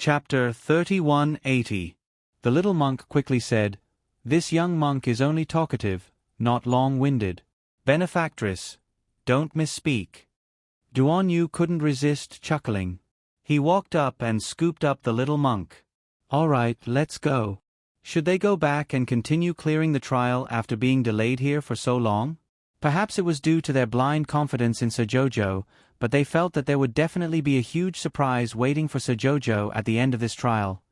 Chapter 3180. The little monk quickly said, "This young monk is only talkative, not long-winded. Benefactress, don't misspeak." Duan Yu couldn't resist chuckling. He walked up and scooped up the little monk. "All right, let's go." Should they go back and continue clearing the trial after being delayed here for so long? Perhaps it was due to their blind confidence in Sir Jojo, but they felt that there would definitely be a huge surprise waiting for Sir Jojo at the end of this trial.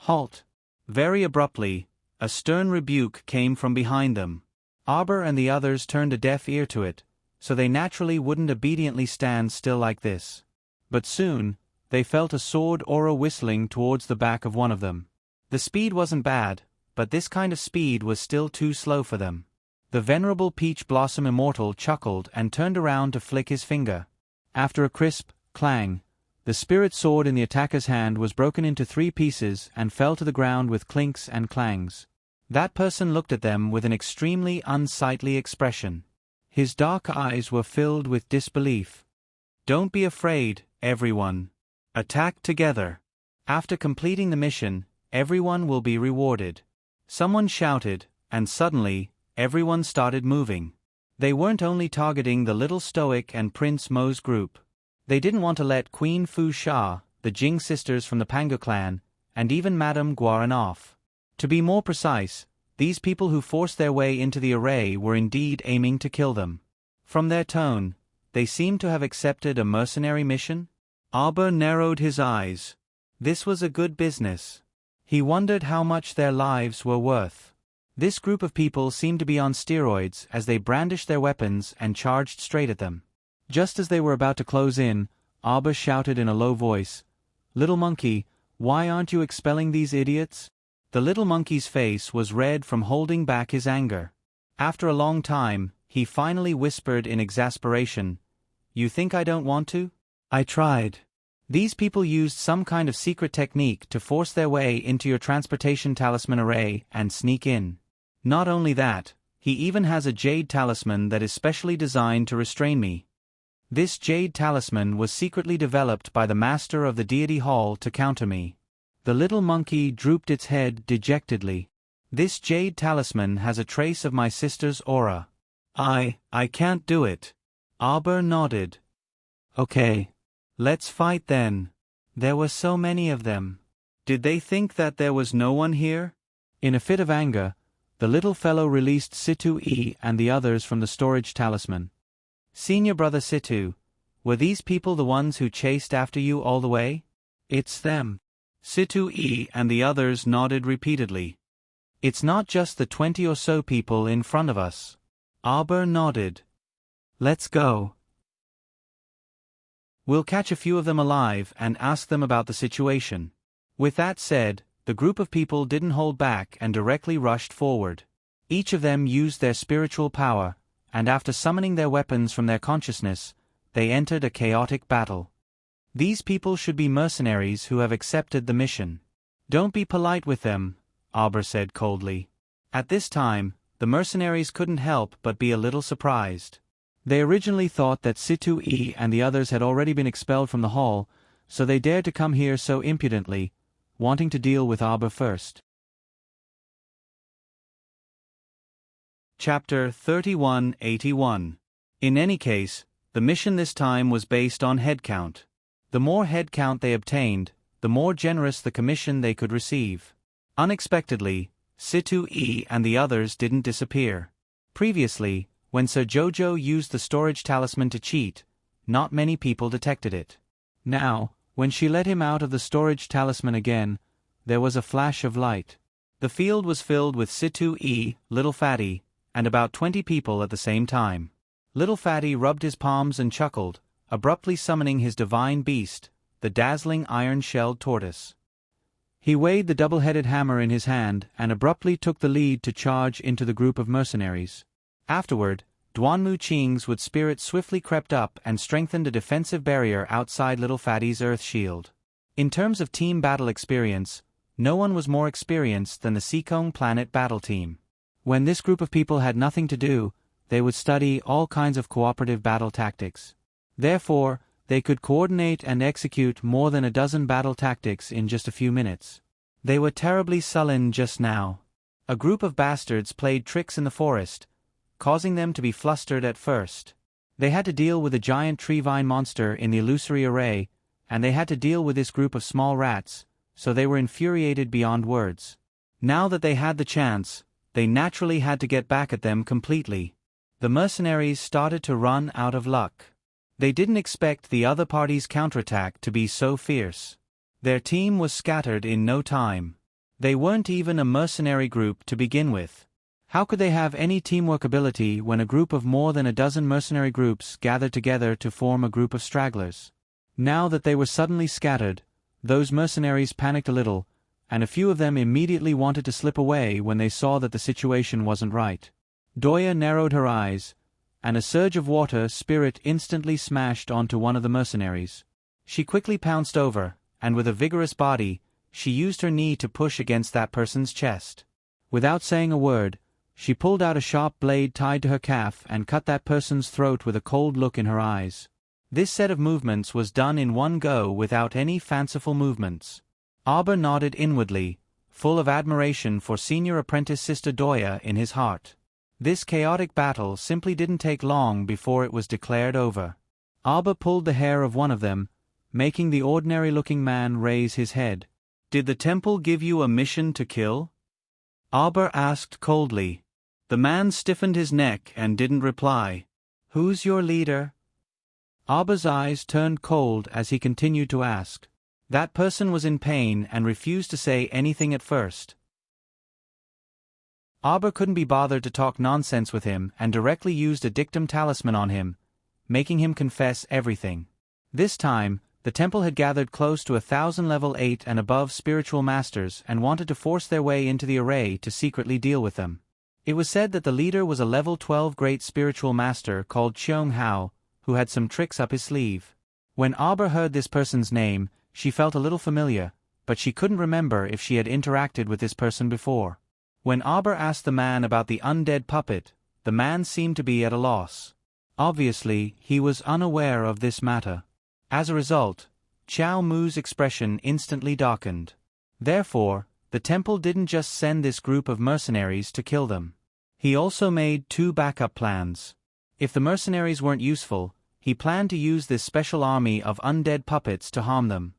Halt! Very abruptly, a stern rebuke came from behind them. Arbor and the others turned a deaf ear to it, so they naturally wouldn't obediently stand still like this. But soon, they felt a sword aura whistling towards the back of one of them. The speed wasn't bad, but this kind of speed was still too slow for them. The venerable Peach Blossom Immortal chuckled and turned around to flick his finger. After a crisp clang, the spirit sword in the attacker's hand was broken into 3 pieces and fell to the ground with clinks and clangs. That person looked at them with an extremely unsightly expression. His dark eyes were filled with disbelief. "Don't be afraid, everyone. Attack together. After completing the mission, everyone will be rewarded." Someone shouted, and suddenly, everyone started moving. They weren't only targeting the little Stoic and Prince Mo's group. They didn't want to let Queen Fu Sha, the Jing sisters from the Pango clan, and even Madame Guaran off. To be more precise, these people who forced their way into the array were indeed aiming to kill them. From their tone, they seemed to have accepted a mercenary mission. Arbor narrowed his eyes. This was a good business. He wondered how much their lives were worth. This group of people seemed to be on steroids as they brandished their weapons and charged straight at them. Just as they were about to close in, Arbor shouted in a low voice, "Little monkey, why aren't you expelling these idiots?" The little monkey's face was red from holding back his anger. After a long time, he finally whispered in exasperation, "You think I don't want to? I tried." These people used some kind of secret technique to force their way into your transportation talisman array and sneak in. Not only that, he even has a jade talisman that is specially designed to restrain me. This jade talisman was secretly developed by the master of the deity hall to counter me. The little monkey drooped its head dejectedly. "This jade talisman has a trace of my sister's aura. I can't do it." Arbor nodded. "Okay. Let's fight then." There were so many of them. Did they think that there was no one here? In a fit of anger, the little fellow released Situ E and the others from the storage talisman. "Senior brother Situ, were these people the ones who chased after you all the way?" "It's them." Situ E and the others nodded repeatedly. "It's not just the 20 or so people in front of us." Arbor nodded. "Let's go. We'll catch a few of them alive and ask them about the situation." With that said, the group of people didn't hold back and directly rushed forward. Each of them used their spiritual power, and after summoning their weapons from their consciousness, they entered a chaotic battle. These people should be mercenaries who have accepted the mission. "Don't be polite with them," Arbor said coldly. At this time, the mercenaries couldn't help but be a little surprised. They originally thought that Situ E and the others had already been expelled from the hall, so they dared to come here so impudently, wanting to deal with Arbor first. Chapter 3181. In any case, the mission this time was based on head count. The more head count they obtained, the more generous the commission they could receive. Unexpectedly, Situ E and the others didn't disappear. Previously, when Sir Jojo used the storage talisman to cheat, not many people detected it. Now, when she let him out of the storage talisman again, there was a flash of light. The field was filled with Situ E, Little Fatty, and about 20 people at the same time. Little Fatty rubbed his palms and chuckled, abruptly summoning his divine beast, the dazzling iron-shelled tortoise. He weighed the double-headed hammer in his hand and abruptly took the lead to charge into the group of mercenaries. Afterward, Duanmu Qing's wood spirit swiftly crept up and strengthened a defensive barrier outside Little Fatty's earth shield. In terms of team battle experience, no one was more experienced than the Seekong Planet battle team. When this group of people had nothing to do, they would study all kinds of cooperative battle tactics. Therefore, they could coordinate and execute more than a dozen battle tactics in just a few minutes. They were terribly sullen just now. A group of bastards played tricks in the forest, causing them to be flustered at first. They had to deal with a giant tree vine monster in the illusory array, and they had to deal with this group of small rats, so they were infuriated beyond words. Now that they had the chance, they naturally had to get back at them completely. The mercenaries started to run out of luck. They didn't expect the other party's counterattack to be so fierce. Their team was scattered in no time. They weren't even a mercenary group to begin with. How could they have any teamwork ability when a group of more than a dozen mercenary groups gathered together to form a group of stragglers? Now that they were suddenly scattered, those mercenaries panicked a little, and a few of them immediately wanted to slip away when they saw that the situation wasn't right. Doya narrowed her eyes, and a surge of water spirit instantly smashed onto one of the mercenaries. She quickly pounced over, and with a vigorous body, she used her knee to push against that person's chest. Without saying a word, she pulled out a sharp blade tied to her calf and cut that person's throat with a cold look in her eyes. This set of movements was done in one go without any fanciful movements. Arbor nodded inwardly, full of admiration for senior apprentice Sister Doya in his heart. This chaotic battle simply didn't take long before it was declared over. Arbor pulled the hair of one of them, making the ordinary-looking man raise his head. "Did the temple give you a mission to kill?" Arbor asked coldly. The man stiffened his neck and didn't reply. "Who's your leader?" Arbor's eyes turned cold as he continued to ask. That person was in pain and refused to say anything at first. Arbor couldn't be bothered to talk nonsense with him and directly used a dictum talisman on him, making him confess everything. This time, the temple had gathered close to 1,000 level 8 and above spiritual masters and wanted to force their way into the array to secretly deal with them. It was said that the leader was a level 12 great spiritual master called Cheung Hao, who had some tricks up his sleeve. When Arbor heard this person's name, she felt a little familiar, but she couldn't remember if she had interacted with this person before. When Arbor asked the man about the undead puppet, the man seemed to be at a loss. Obviously, he was unaware of this matter. As a result, Chow Mu's expression instantly darkened. Therefore, the temple didn't just send this group of mercenaries to kill them. He also made 2 backup plans. If the mercenaries weren't useful, he planned to use this special army of undead puppets to harm them.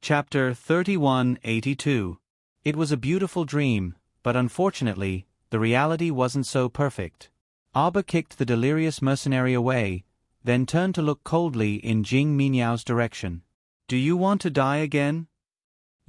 Chapter 3182. It was a beautiful dream, but unfortunately, the reality wasn't so perfect. Arbor kicked the delirious mercenary away, then turned to look coldly in Jing Minyao's direction. "Do you want to die again?"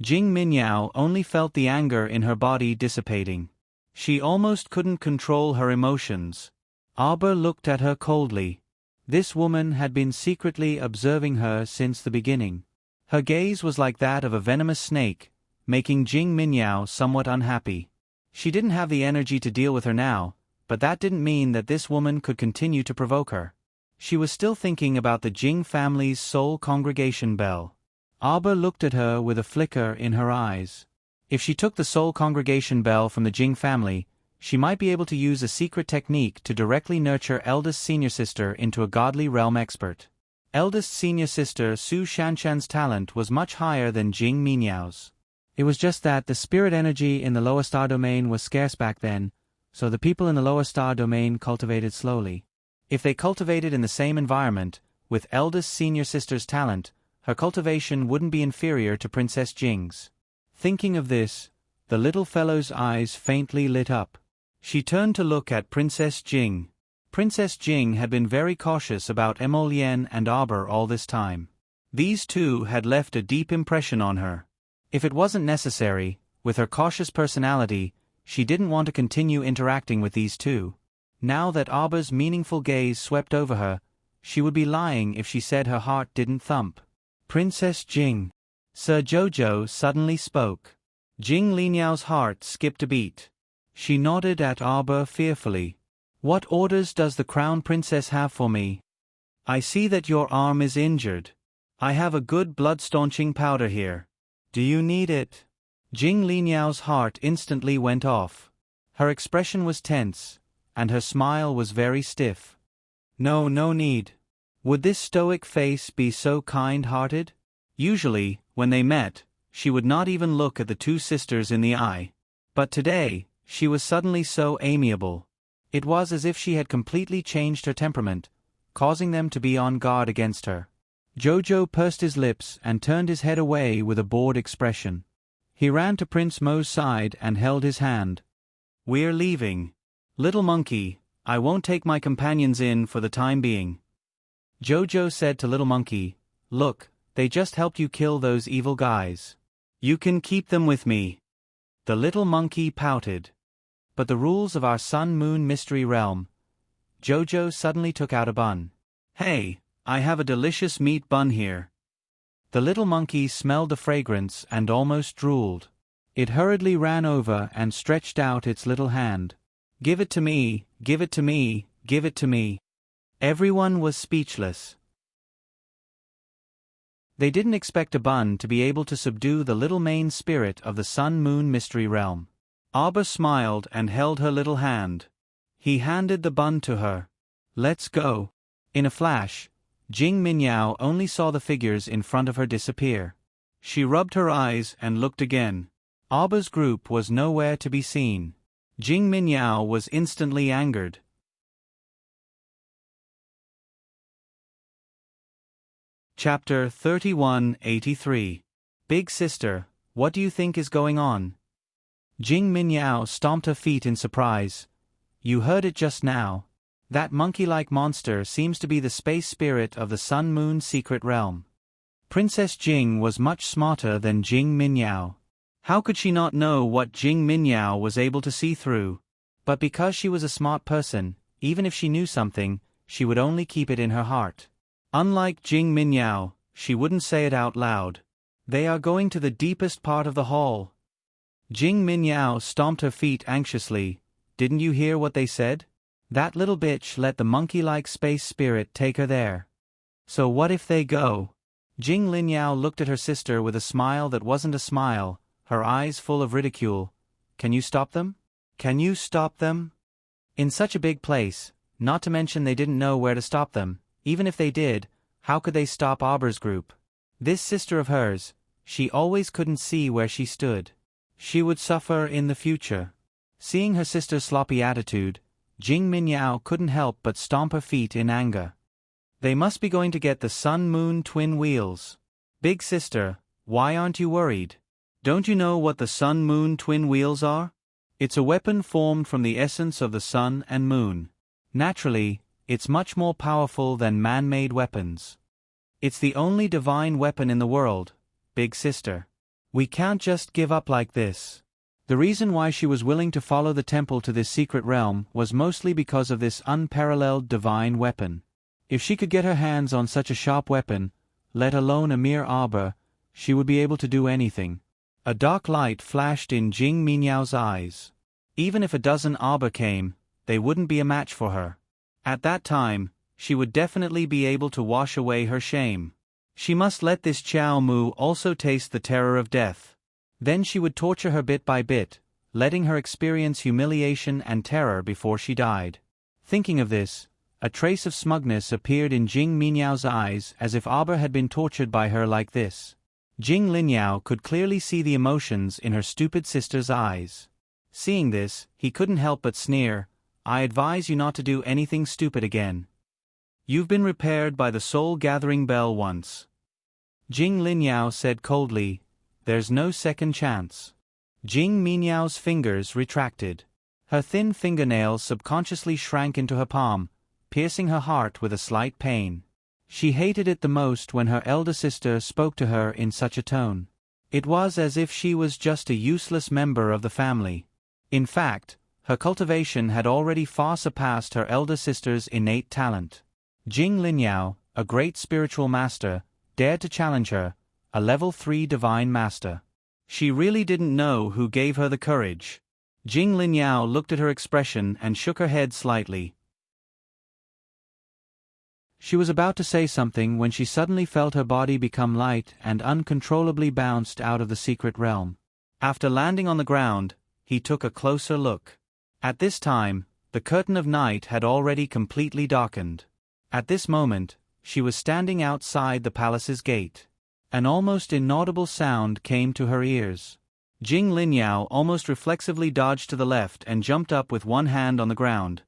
Jing Minyao only felt the anger in her body dissipating. She almost couldn't control her emotions. Arbor looked at her coldly. This woman had been secretly observing her since the beginning. Her gaze was like that of a venomous snake, making Jing Minyao somewhat unhappy. She didn't have the energy to deal with her now, but that didn't mean that this woman could continue to provoke her. She was still thinking about the Jing family's soul congregation bell. Arbor looked at her with a flicker in her eyes. If she took the soul congregation bell from the Jing family, she might be able to use a secret technique to directly nurture eldest senior sister into a godly realm expert. Eldest senior sister Su Shanshan's talent was much higher than Jing Minyao's. It was just that the spirit energy in the lower star domain was scarce back then, so the people in the lower star domain cultivated slowly. If they cultivated in the same environment, with eldest senior sister's talent, her cultivation wouldn't be inferior to Princess Jing's. Thinking of this, the little fellow's eyes faintly lit up. She turned to look at Princess Jing. Princess Jing had been very cautious about Emolien and Arbor all this time. These two had left a deep impression on her. If it wasn't necessary, with her cautious personality, she didn't want to continue interacting with these two. Now that Arbor's meaningful gaze swept over her, she would be lying if she said her heart didn't thump. "Princess Jing." Sir Jojo suddenly spoke. Jing Liniao's heart skipped a beat. She nodded at Arbor fearfully. "What orders does the Crown Princess have for me?" "I see that your arm is injured. I have a good blood-staunching powder here. Do you need it?" Jing Liniao's heart instantly went off. Her expression was tense, and her smile was very stiff. No, no need. Would this stoic face be so kind-hearted? Usually, when they met, she would not even look at the two sisters in the eye. But today, she was suddenly so amiable. It was as if she had completely changed her temperament, causing them to be on guard against her. Jojo pursed his lips and turned his head away with a bored expression. He ran to Prince Mo's side and held his hand. "We're leaving. Little monkey, I won't take my companions in for the time being." Jojo said to Little Monkey, "Look, they just helped you kill those evil guys. You can keep them with me." The little monkey pouted. "But the rules of our Sun-Moon Mystery Realm." Jojo suddenly took out a bun. "Hey, I have a delicious meat bun here." The little monkey smelled the fragrance and almost drooled. It hurriedly ran over and stretched out its little hand. "Give it to me, give it to me, give it to me." Everyone was speechless. They didn't expect a bun to be able to subdue the little main spirit of the Sun-Moon Mystery Realm. Arbor smiled and held her little hand. He handed the bun to her. "Let's go." In a flash, Jing Minyao only saw the figures in front of her disappear. She rubbed her eyes and looked again. Arbor's group was nowhere to be seen. Jing Minyao was instantly angered. Chapter 3183. Big Sister, what do you think is going on? Jing Minyao stomped her feet in surprise. You heard it just now. That monkey-like monster seems to be the space spirit of the Sun-Moon secret realm. Princess Jing was much smarter than Jing Minyao. How could she not know what Jing Minyao was able to see through? But because she was a smart person, even if she knew something, she would only keep it in her heart. Unlike Jing Minyao, she wouldn't say it out loud. They are going to the deepest part of the hall. Jing Minyao stomped her feet anxiously. Didn't you hear what they said? That little bitch let the monkey-like space spirit take her there. So what if they go? Jing Linyao looked at her sister with a smile that wasn't a smile, her eyes full of ridicule. Can you stop them? Can you stop them? In such a big place, not to mention they didn't know where to stop them. Even if they did, how could they stop Arbor's group? This sister of hers, she always couldn't see where she stood. She would suffer in the future. Seeing her sister's sloppy attitude, Jing Minyao couldn't help but stomp her feet in anger. They must be going to get the Sun-Moon twin wheels. Big sister, why aren't you worried? Don't you know what the Sun-Moon twin wheels are? It's a weapon formed from the essence of the sun and moon. Naturally, it's much more powerful than man-made weapons. It's the only divine weapon in the world, big sister. We can't just give up like this. The reason why she was willing to follow the temple to this secret realm was mostly because of this unparalleled divine weapon. If she could get her hands on such a sharp weapon, let alone a mere arbor, she would be able to do anything. A dark light flashed in Jing Minyao's eyes. Even if a dozen arbor came, they wouldn't be a match for her. At that time, she would definitely be able to wash away her shame. She must let this Chiao Mu also taste the terror of death. Then she would torture her bit by bit, letting her experience humiliation and terror before she died. Thinking of this, a trace of smugness appeared in Jing Minyao's eyes as if Arbor had been tortured by her like this. Jing Linyao could clearly see the emotions in her stupid sister's eyes. Seeing this, he couldn't help but sneer, I advise you not to do anything stupid again. You've been repaired by the soul-gathering bell once. Jing Linyao said coldly, there's no second chance. Jing Minyao's fingers retracted. Her thin fingernails subconsciously shrank into her palm, piercing her heart with a slight pain. She hated it the most when her elder sister spoke to her in such a tone. It was as if she was just a useless member of the family. In fact, her cultivation had already far surpassed her elder sister's innate talent. Jing Linyao, a great spiritual master, dared to challenge her, a level 3 divine master. She really didn't know who gave her the courage. Jing Linyao looked at her expression and shook her head slightly. She was about to say something when she suddenly felt her body become light and uncontrollably bounced out of the secret realm. After landing on the ground, he took a closer look. At this time, The curtain of night had already completely darkened. At this moment, she was standing outside the palace's gate. An almost inaudible sound came to her ears. Jing Linyao almost reflexively dodged to the left and jumped up with one hand on the ground.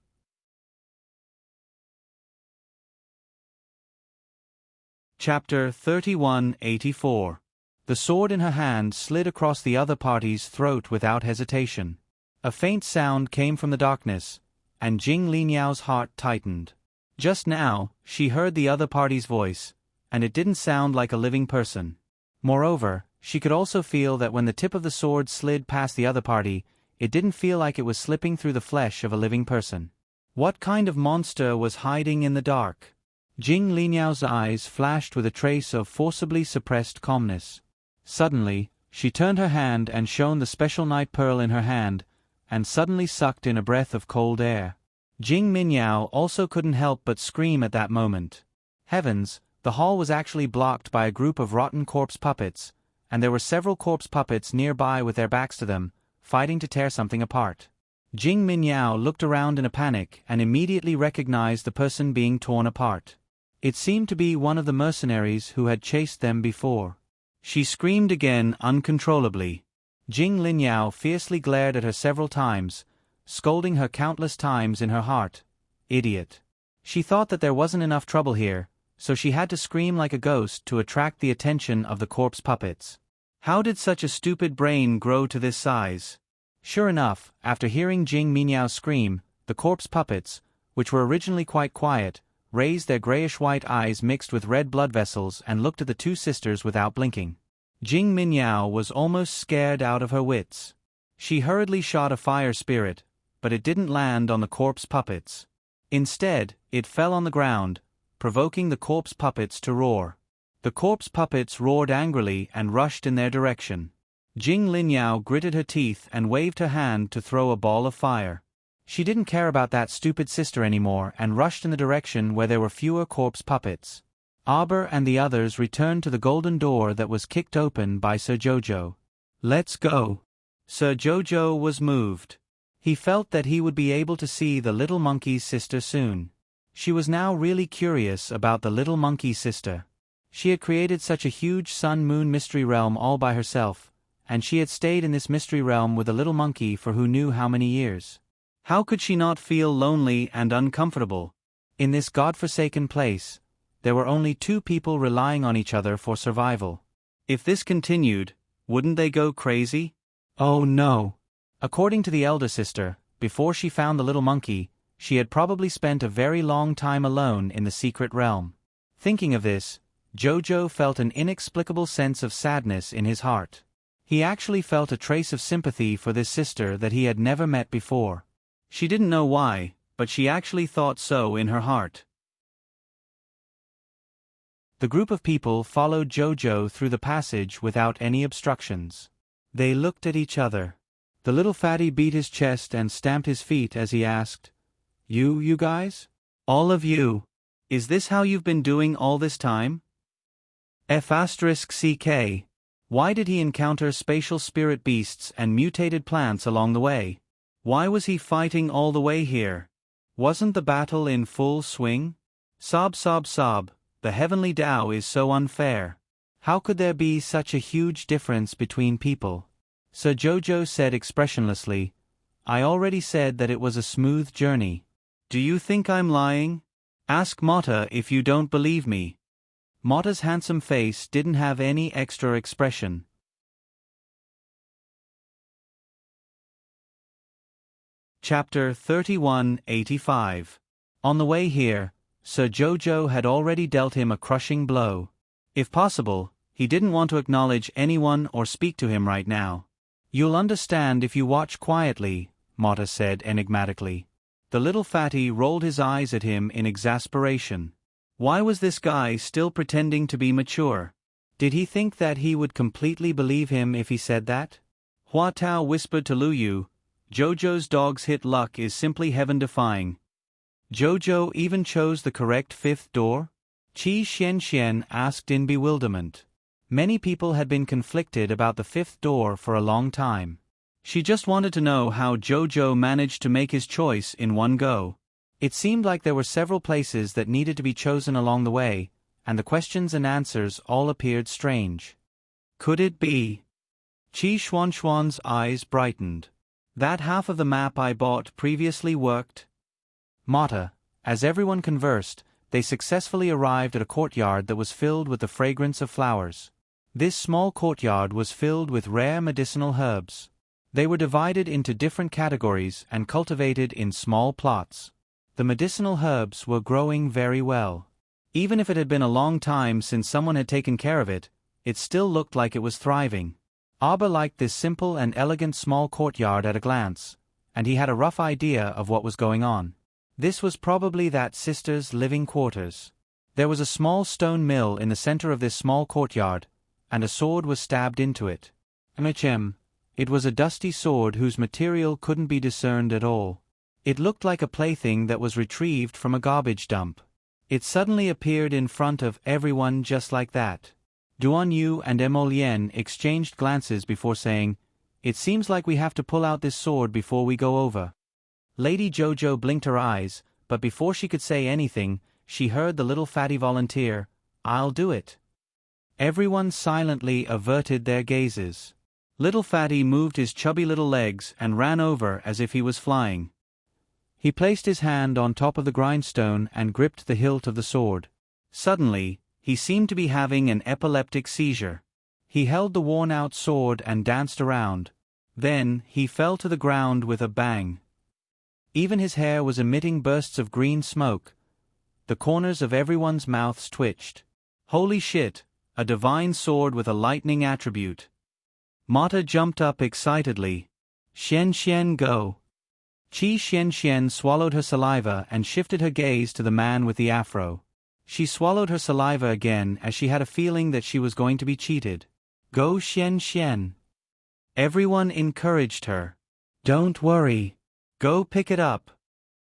Chapter 3184. The sword in her hand slid across the other party's throat without hesitation. A faint sound came from the darkness, and Jing Linyao's heart tightened. Just now, she heard the other party's voice, and it didn't sound like a living person. Moreover, she could also feel that when the tip of the sword slid past the other party, it didn't feel like it was slipping through the flesh of a living person. What kind of monster was hiding in the dark? Jing Linyao's eyes flashed with a trace of forcibly suppressed calmness. Suddenly, she turned her hand and shone the special night pearl in her hand, and suddenly sucked in a breath of cold air. Jing Minyao also couldn't help but scream at that moment. Heavens, the hall was actually blocked by a group of rotten corpse puppets, and there were several corpse puppets nearby with their backs to them, fighting to tear something apart. Jing Minyao looked around in a panic and immediately recognized the person being torn apart. It seemed to be one of the mercenaries who had chased them before. She screamed again uncontrollably. Jing Linyao fiercely glared at her several times, scolding her countless times in her heart. Idiot. She thought that there wasn't enough trouble here, so she had to scream like a ghost to attract the attention of the corpse puppets. How did such a stupid brain grow to this size? Sure enough, after hearing Jing Minyao scream, the corpse puppets, which were originally quite quiet, raised their grayish-white eyes mixed with red blood vessels and looked at the two sisters without blinking. Jing Minyao was almost scared out of her wits. She hurriedly shot a fire spirit, but it didn't land on the corpse puppets. Instead, it fell on the ground, provoking the corpse puppets to roar. The corpse puppets roared angrily and rushed in their direction. Jing Linyao gritted her teeth and waved her hand to throw a ball of fire. She didn't care about that stupid sister anymore and rushed in the direction where there were fewer corpse puppets. Arbor and the others returned to the golden door that was kicked open by Sir Jojo. Let's go. Sir Jojo was moved. He felt that he would be able to see the little monkey's sister soon. She was now really curious about the little monkey sister. She had created such a huge sun-moon mystery realm all by herself, and she had stayed in this mystery realm with a little monkey for who knew how many years. How could she not feel lonely and uncomfortable? In this godforsaken place, there were only two people relying on each other for survival. If this continued, wouldn't they go crazy? Oh no. According to the elder sister, before she found the little monkey, she had probably spent a very long time alone in the secret realm. Thinking of this, Jojo felt an inexplicable sense of sadness in his heart. He actually felt a trace of sympathy for this sister that he had never met before. She didn't know why, but she actually thought so in her heart. The group of people followed Jojo through the passage without any obstructions. They looked at each other. The little fatty beat his chest and stamped his feet as he asked, You guys? All of you. Is this how you've been doing all this time? F***CK. Why did he encounter spatial spirit beasts and mutated plants along the way? Why was he fighting all the way here? Wasn't the battle in full swing? Sob, the heavenly Tao is so unfair. How could there be such a huge difference between people? Sir Jojo said expressionlessly, I already said that it was a smooth journey. Do you think I'm lying? Ask Mata if you don't believe me. Mata's handsome face didn't have any extra expression. Chapter 3185. On the way here, Sir Jojo had already dealt him a crushing blow. If possible, he didn't want to acknowledge anyone or speak to him right now. You'll understand if you watch quietly, Mata said enigmatically. The little fatty rolled his eyes at him in exasperation. Why was this guy still pretending to be mature? Did he think that he would completely believe him if he said that? Hua Tao whispered to Lu Yu, Jojo's dog's hit luck is simply heaven-defying. Jojo even chose the correct fifth door? Qi Xianxian asked in bewilderment. Many people had been conflicted about the fifth door for a long time. She just wanted to know how Jojo managed to make his choice in one go. It seemed like there were several places that needed to be chosen along the way, and the questions and answers all appeared strange. Could it be? Qi Xuanxuan's eyes brightened. That half of the map I bought previously worked? Mata, as everyone conversed, they successfully arrived at a courtyard that was filled with the fragrance of flowers. This small courtyard was filled with rare medicinal herbs. They were divided into different categories and cultivated in small plots. The medicinal herbs were growing very well. Even if it had been a long time since someone had taken care of it, it still looked like it was thriving. Abba liked this simple and elegant small courtyard at a glance, and he had a rough idea of what was going on. This was probably that sister's living quarters. There was a small stone mill in the center of this small courtyard, and a sword was stabbed into it. It was a dusty sword whose material couldn't be discerned at all. It looked like a plaything that was retrieved from a garbage dump. It suddenly appeared in front of everyone just like that. Duan Yu and Emolien exchanged glances before saying, "It seems like we have to pull out this sword before we go over." Lady Jojo blinked her eyes, but before she could say anything, she heard the little fatty volunteer, "I'll do it." Everyone silently averted their gazes. Little fatty moved his chubby little legs and ran over as if he was flying. He placed his hand on top of the grindstone and gripped the hilt of the sword. Suddenly, he seemed to be having an epileptic seizure. He held the worn-out sword and danced around. Then, he fell to the ground with a bang. Even his hair was emitting bursts of green smoke. The corners of everyone's mouths twitched. Holy shit, a divine sword with a lightning attribute. Mata jumped up excitedly. Xian go. Qi Xian swallowed her saliva and shifted her gaze to the man with the afro. She swallowed her saliva again as she had a feeling that she was going to be cheated. Go Xian. Everyone encouraged her. Don't worry. Go pick it up.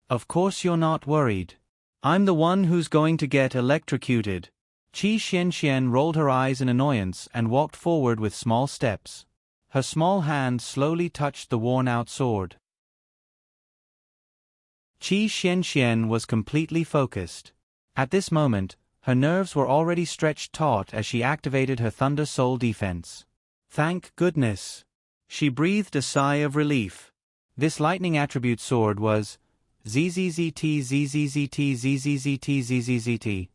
Of course you're not worried. I'm the one who's going to get electrocuted. Qi Xian rolled her eyes in annoyance and walked forward with small steps. Her small hand slowly touched the worn-out sword. Qi Xian was completely focused. At this moment, her nerves were already stretched taut as she activated her Thunder Soul defense. Thank goodness. She breathed a sigh of relief. This lightning attribute sword was ZZZT ZZZT ZZZT ZZZT.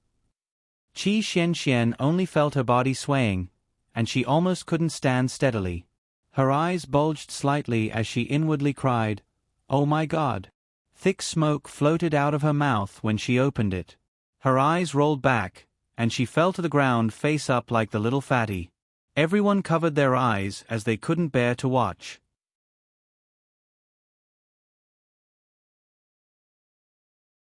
Qi Xian only felt her body swaying, and she almost couldn't stand steadily. Her eyes bulged slightly as she inwardly cried, "Oh my God." Thick smoke floated out of her mouth when she opened it. Her eyes rolled back, and she fell to the ground face up like the little fatty. Everyone covered their eyes as they couldn't bear to watch.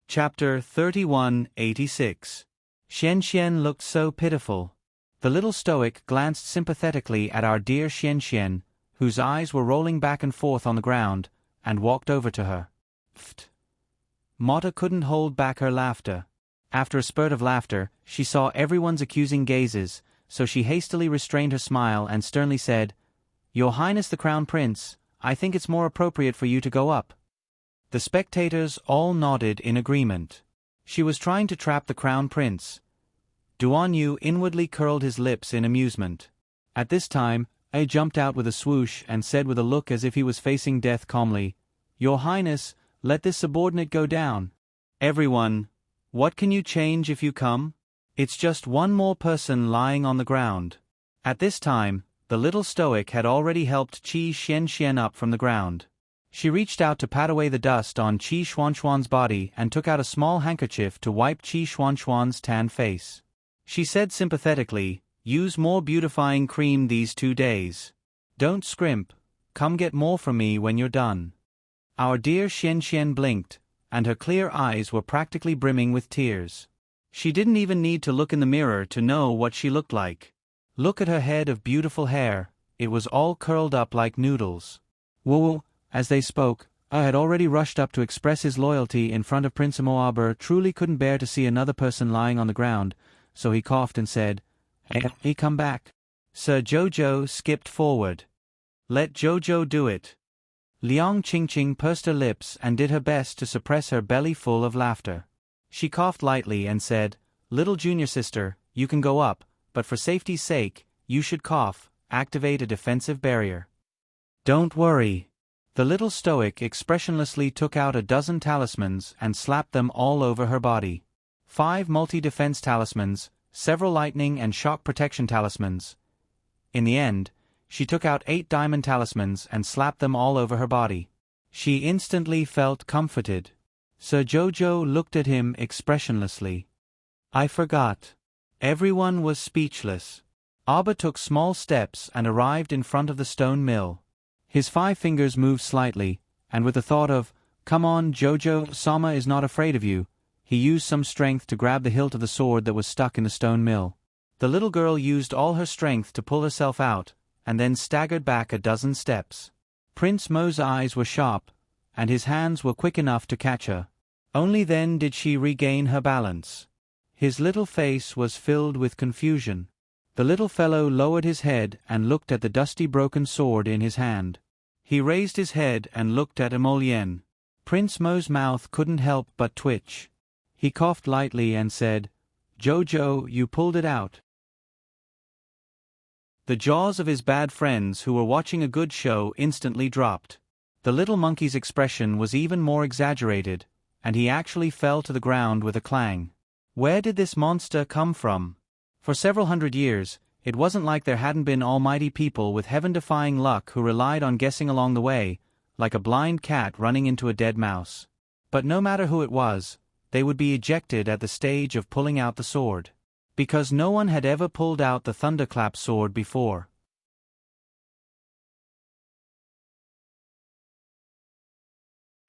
Chapter 3186. Xian looked so pitiful. The little stoic glanced sympathetically at our dear Xian, whose eyes were rolling back and forth on the ground, and walked over to her. Pfft. Mata couldn't hold back her laughter. After a spurt of laughter, she saw everyone's accusing gazes, so she hastily restrained her smile and sternly said, "Your Highness the Crown Prince, I think it's more appropriate for you to go up." The spectators all nodded in agreement. She was trying to trap the Crown Prince. Duan Yu inwardly curled his lips in amusement. At this time, I jumped out with a swoosh and said with a look as if he was facing death calmly, "Your Highness, let this subordinate go down." Everyone, what can you change if you come? It's just one more person lying on the ground. At this time, the little stoic had already helped Qi Xian up from the ground. She reached out to pat away the dust on Qi Xuanxuan's body and took out a small handkerchief to wipe Qi Xuanxuan's tan face. She said sympathetically, "Use more beautifying cream these 2 days. Don't scrimp, come get more from me when you're done." Our dear Xian blinked, and her clear eyes were practically brimming with tears. She didn't even need to look in the mirror to know what she looked like. Look at her head of beautiful hair, it was all curled up like noodles. Woo! As they spoke, I had already rushed up to express his loyalty in front of Prince Moaber truly couldn't bear to see another person lying on the ground, so he coughed and said, Hey, come back." Sir Jojo skipped forward. Let Jojo do it. Liang Qingqing pursed her lips and did her best to suppress her belly full of laughter. She coughed lightly and said, "Little junior sister, you can go up, but for safety's sake, you should cough, activate a defensive barrier." "Don't worry." The little stoic expressionlessly took out a dozen talismans and slapped them all over her body. 5 multi-defense talismans, several lightning and shock protection talismans. In the end, she took out 8 diamond talismans and slapped them all over her body. She instantly felt comforted. Sir Jojo looked at him expressionlessly. "I forgot." Everyone was speechless. Abba took small steps and arrived in front of the stone mill. His 5 fingers moved slightly, and with the thought of, "Come on, Jojo, Sama is not afraid of you," he used some strength to grab the hilt of the sword that was stuck in the stone mill. The little girl used all her strength to pull herself out, and then staggered back a dozen steps. Prince Mo's eyes were sharp, and his hands were quick enough to catch her. Only then did she regain her balance. His little face was filled with confusion. The little fellow lowered his head and looked at the dusty broken sword in his hand. He raised his head and looked at Emolien. Prince Mo's mouth couldn't help but twitch. He coughed lightly and said, "Jojo, you pulled it out." The jaws of his bad friends who were watching a good show instantly dropped. The little monkey's expression was even more exaggerated, and he actually fell to the ground with a clang. Where did this monster come from? For several hundred years, it wasn't like there hadn't been almighty people with heaven-defying luck who relied on guessing along the way, like a blind cat running into a dead mouse. But no matter who it was, they would be ejected at the stage of pulling out the sword. Because no one had ever pulled out the thunderclap sword before.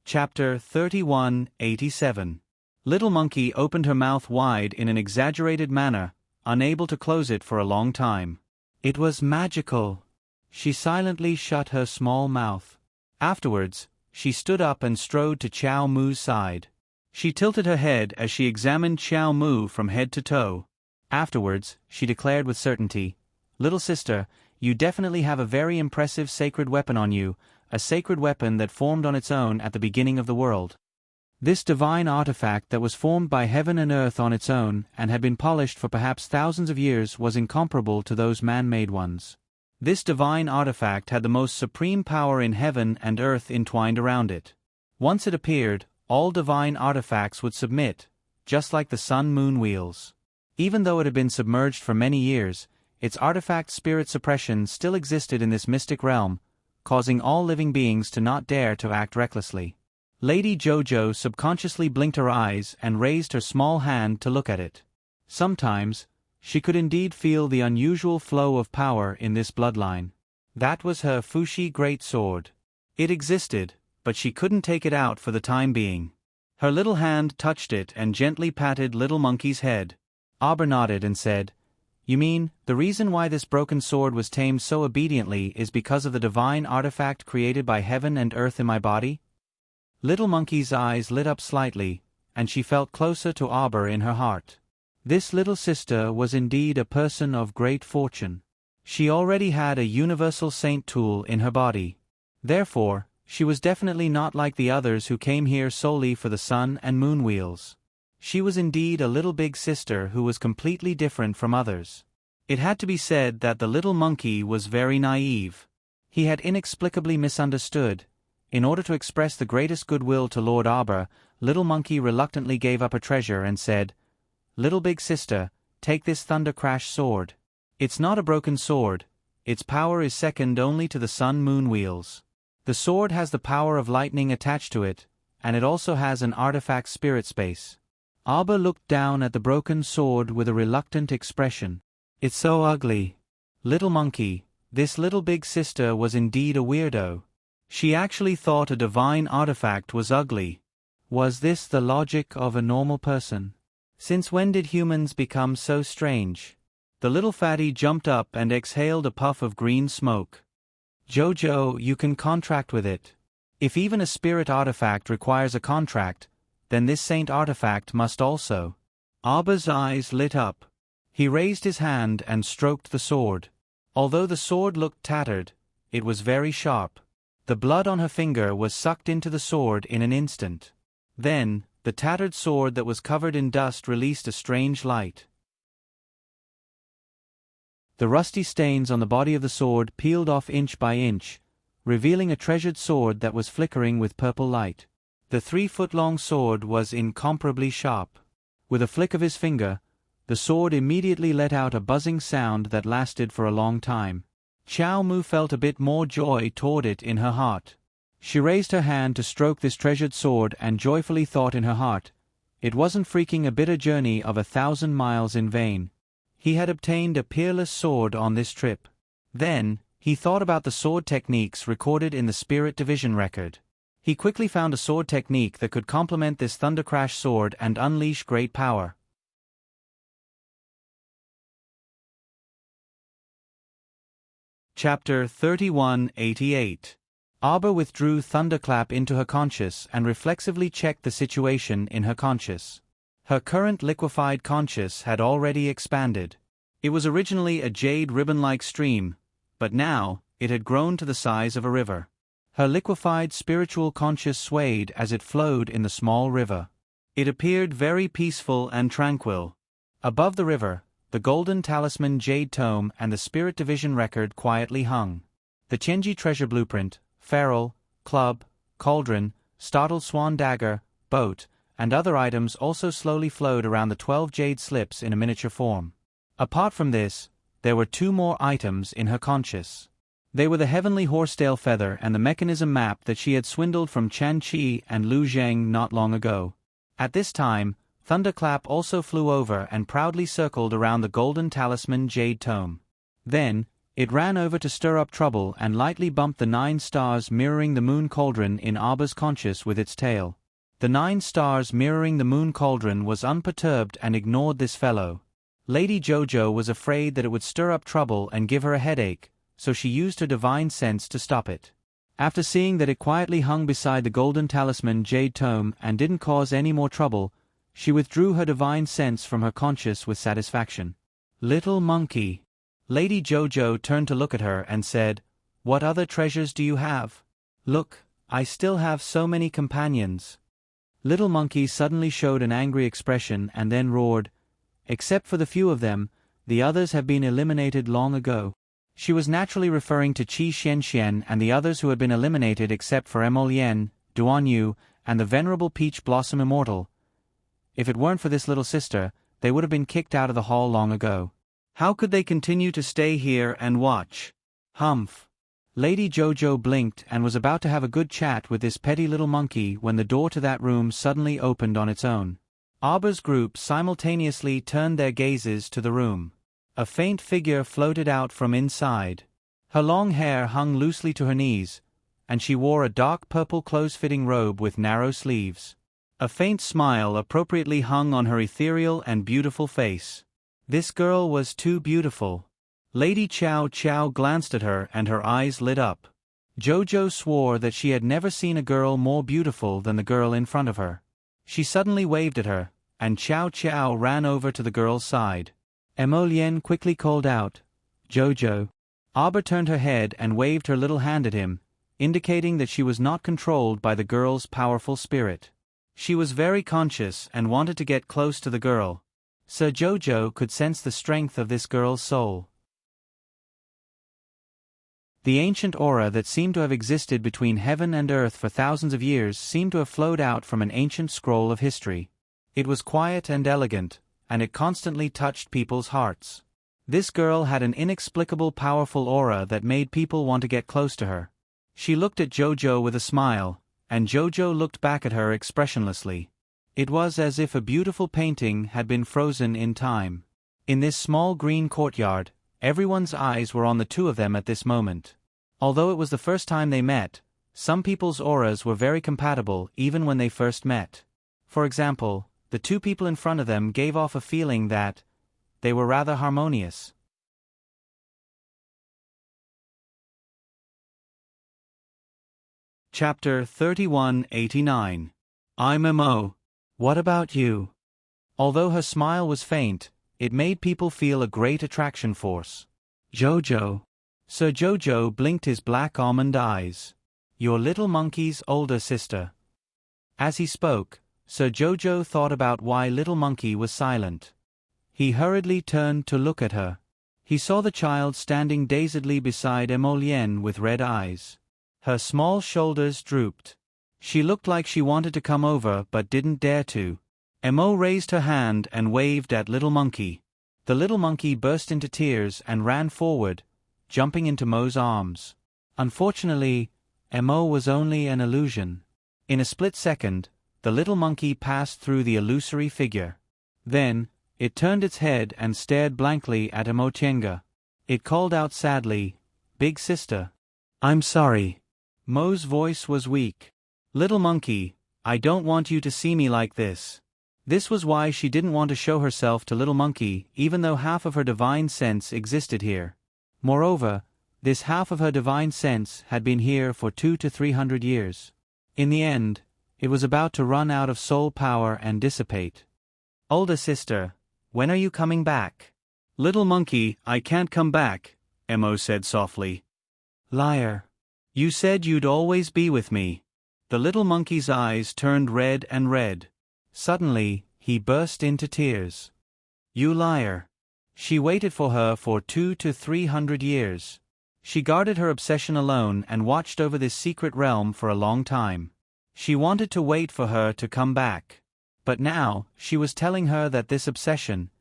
Chapter 3187. Little Monkey opened her mouth wide in an exaggerated manner, unable to close it for a long time. It was magical. She silently shut her small mouth. Afterwards, she stood up and strode to Qiao Mu's side. She tilted her head as she examined Qiao Mu from head to toe. Afterwards, she declared with certainty, "Little sister, you definitely have a very impressive sacred weapon on you, a sacred weapon that formed on its own at the beginning of the world. This divine artifact that was formed by heaven and earth on its own and had been polished for perhaps thousands of years was incomparable to those man-made ones. This divine artifact had the most supreme power in heaven and earth entwined around it. Once it appeared, all divine artifacts would submit, just like the sun-moon wheels. Even though it had been submerged for many years, its artifact spirit suppression still existed in this mystic realm, causing all living beings to not dare to act recklessly. Lady Jojo subconsciously blinked her eyes and raised her small hand to look at it. Sometimes, she could indeed feel the unusual flow of power in this bloodline. That was her Fushi Great Sword. It existed, but she couldn't take it out for the time being. Her little hand touched it and gently patted Little Monkey's head. Abba nodded and said, "You mean, the reason why this broken sword was tamed so obediently is because of the divine artifact created by heaven and earth in my body?" Little Monkey's eyes lit up slightly, and she felt closer to Abba in her heart. This little sister was indeed a person of great fortune. She already had a universal saint tool in her body. Therefore, she was definitely not like the others who came here solely for the sun and moon wheels. She was indeed a little big sister who was completely different from others. It had to be said that the little monkey was very naive. He had inexplicably misunderstood. In order to express the greatest goodwill to Lord Abba, Little Monkey reluctantly gave up her treasure and said, "Little big sister, take this Thunder Crash sword. It's not a broken sword. Its power is second only to the sun-moon wheels. The sword has the power of lightning attached to it, and it also has an artifact spirit space." Abba looked down at the broken sword with a reluctant expression. "It's so ugly." Little Monkey, this little big sister was indeed a weirdo. She actually thought a divine artifact was ugly. Was this the logic of a normal person? Since when did humans become so strange? The little fatty jumped up and exhaled a puff of green smoke. "Jojo, you can contract with it. If even a spirit artifact requires a contract, then this saint artifact must also." Abba's eyes lit up. He raised his hand and stroked the sword. Although the sword looked tattered, it was very sharp. The blood on her finger was sucked into the sword in an instant. Then, the tattered sword that was covered in dust released a strange light. The rusty stains on the body of the sword peeled off inch by inch, revealing a treasured sword that was flickering with purple light. The 3-foot-long sword was incomparably sharp. With a flick of his finger, the sword immediately let out a buzzing sound that lasted for a long time. Xiao Mu felt a bit more joy toward it in her heart. She raised her hand to stroke this treasured sword and joyfully thought in her heart, it wasn't freaking a bitter journey of 1,000 miles in vain. He had obtained a peerless sword on this trip. Then, he thought about the sword techniques recorded in the Spirit Division record. He quickly found a sword technique that could complement this Thunder Crash sword and unleash great power. Chapter 3188. Arbor withdrew Thunderclap into her conscious and reflexively checked the situation in her conscious. Her current liquefied conscious had already expanded. It was originally a jade ribbon-like stream, but now, it had grown to the size of a river. Her liquefied spiritual conscious swayed as it flowed in the small river. It appeared very peaceful and tranquil. Above the river, the Golden Talisman Jade Tome and the Spirit Division record quietly hung. The Chenji treasure blueprint, ferrule, club, cauldron, startled swan dagger, boat, and other items also slowly flowed around the 12 jade slips in a miniature form. Apart from this, there were 2 more items in her conscious. They were the heavenly horsetail feather and the mechanism map that she had swindled from Chan Qi and Lu Zheng not long ago. At this time, Thunderclap also flew over and proudly circled around the Golden Talisman Jade Tome. Then, it ran over to stir up trouble and lightly bumped the 9 stars mirroring the moon cauldron in Arbor's conscious with its tail. The 9 stars mirroring the moon cauldron was unperturbed and ignored this fellow. Lady Jojo was afraid that it would stir up trouble and give her a headache, so she used her divine sense to stop it. After seeing that it quietly hung beside the Golden Talisman Jade Tome and didn't cause any more trouble, she withdrew her divine sense from her conscious with satisfaction. Little monkey. Lady Jojo turned to look at her and said, "What other treasures do you have? Look, I still have so many companions." Little monkey suddenly showed an angry expression and then roared, "Except for the few of them, the others have been eliminated long ago." She was naturally referring to Qi Xianxian and the others who had been eliminated except for Emolien, Duan Yu, and the venerable Peach Blossom Immortal. If it weren't for this little sister, they would have been kicked out of the hall long ago. How could they continue to stay here and watch? Humph. Lady Jojo blinked and was about to have a good chat with this petty little monkey when the door to that room suddenly opened on its own. Arbor's group simultaneously turned their gazes to the room. A faint figure floated out from inside. Her long hair hung loosely to her knees, and she wore a dark purple close-fitting robe with narrow sleeves. A faint smile appropriately hung on her ethereal and beautiful face. This girl was too beautiful. Lady Chow Chow glanced at her and her eyes lit up. Jojo swore that she had never seen a girl more beautiful than the girl in front of her. She suddenly waved at her, and Chow Chow ran over to the girl's side. Emolien quickly called out, "Jojo." Arbor turned her head and waved her little hand at him, indicating that she was not controlled by the girl's powerful spirit. She was very conscious and wanted to get close to the girl. Sir Jojo could sense the strength of this girl's soul. The ancient aura that seemed to have existed between heaven and earth for thousands of years seemed to have flowed out from an ancient scroll of history. It was quiet and elegant, and it constantly touched people's hearts. This girl had an inexplicable powerful aura that made people want to get close to her. She looked at Jojo with a smile, and Jojo looked back at her expressionlessly. It was as if a beautiful painting had been frozen in time. In this small green courtyard, everyone's eyes were on the two of them at this moment. Although it was the first time they met, some people's auras were very compatible even when they first met. For example, the two people in front of them gave off a feeling that they were rather harmonious. Chapter 3189. I'm Mo. What about you? Although her smile was faint, it made people feel a great attraction force. Jojo. Sir Jojo blinked his black almond eyes. Your little monkey's older sister. As he spoke, Sir Jojo thought about why Little Monkey was silent. He hurriedly turned to look at her. He saw the child standing dazedly beside Emolien with red eyes. Her small shoulders drooped. She looked like she wanted to come over but didn't dare to. Emo raised her hand and waved at Little Monkey. The little monkey burst into tears and ran forward, jumping into Mo's arms. Unfortunately, Emo was only an illusion. In a split second, the little monkey passed through the illusory figure. Then, it turned its head and stared blankly at Emotienga. It called out sadly, "Big sister." "I'm sorry." Mo's voice was weak. "Little monkey, I don't want you to see me like this." This was why she didn't want to show herself to Little Monkey, even though half of her divine sense existed here. Moreover, this half of her divine sense had been here for 200 to 300 years. In the end, it was about to run out of soul power and dissipate. "Older sister, when are you coming back?" "Little monkey, I can't come back," Emo said softly. "Liar. You said you'd always be with me." The little monkey's eyes turned red and red. Suddenly, he burst into tears. "You liar." She waited for her for 200 to 300 years. She guarded her obsession alone and watched over this secret realm for a long time. She wanted to wait for her to come back. But now, she was telling her that this obsession,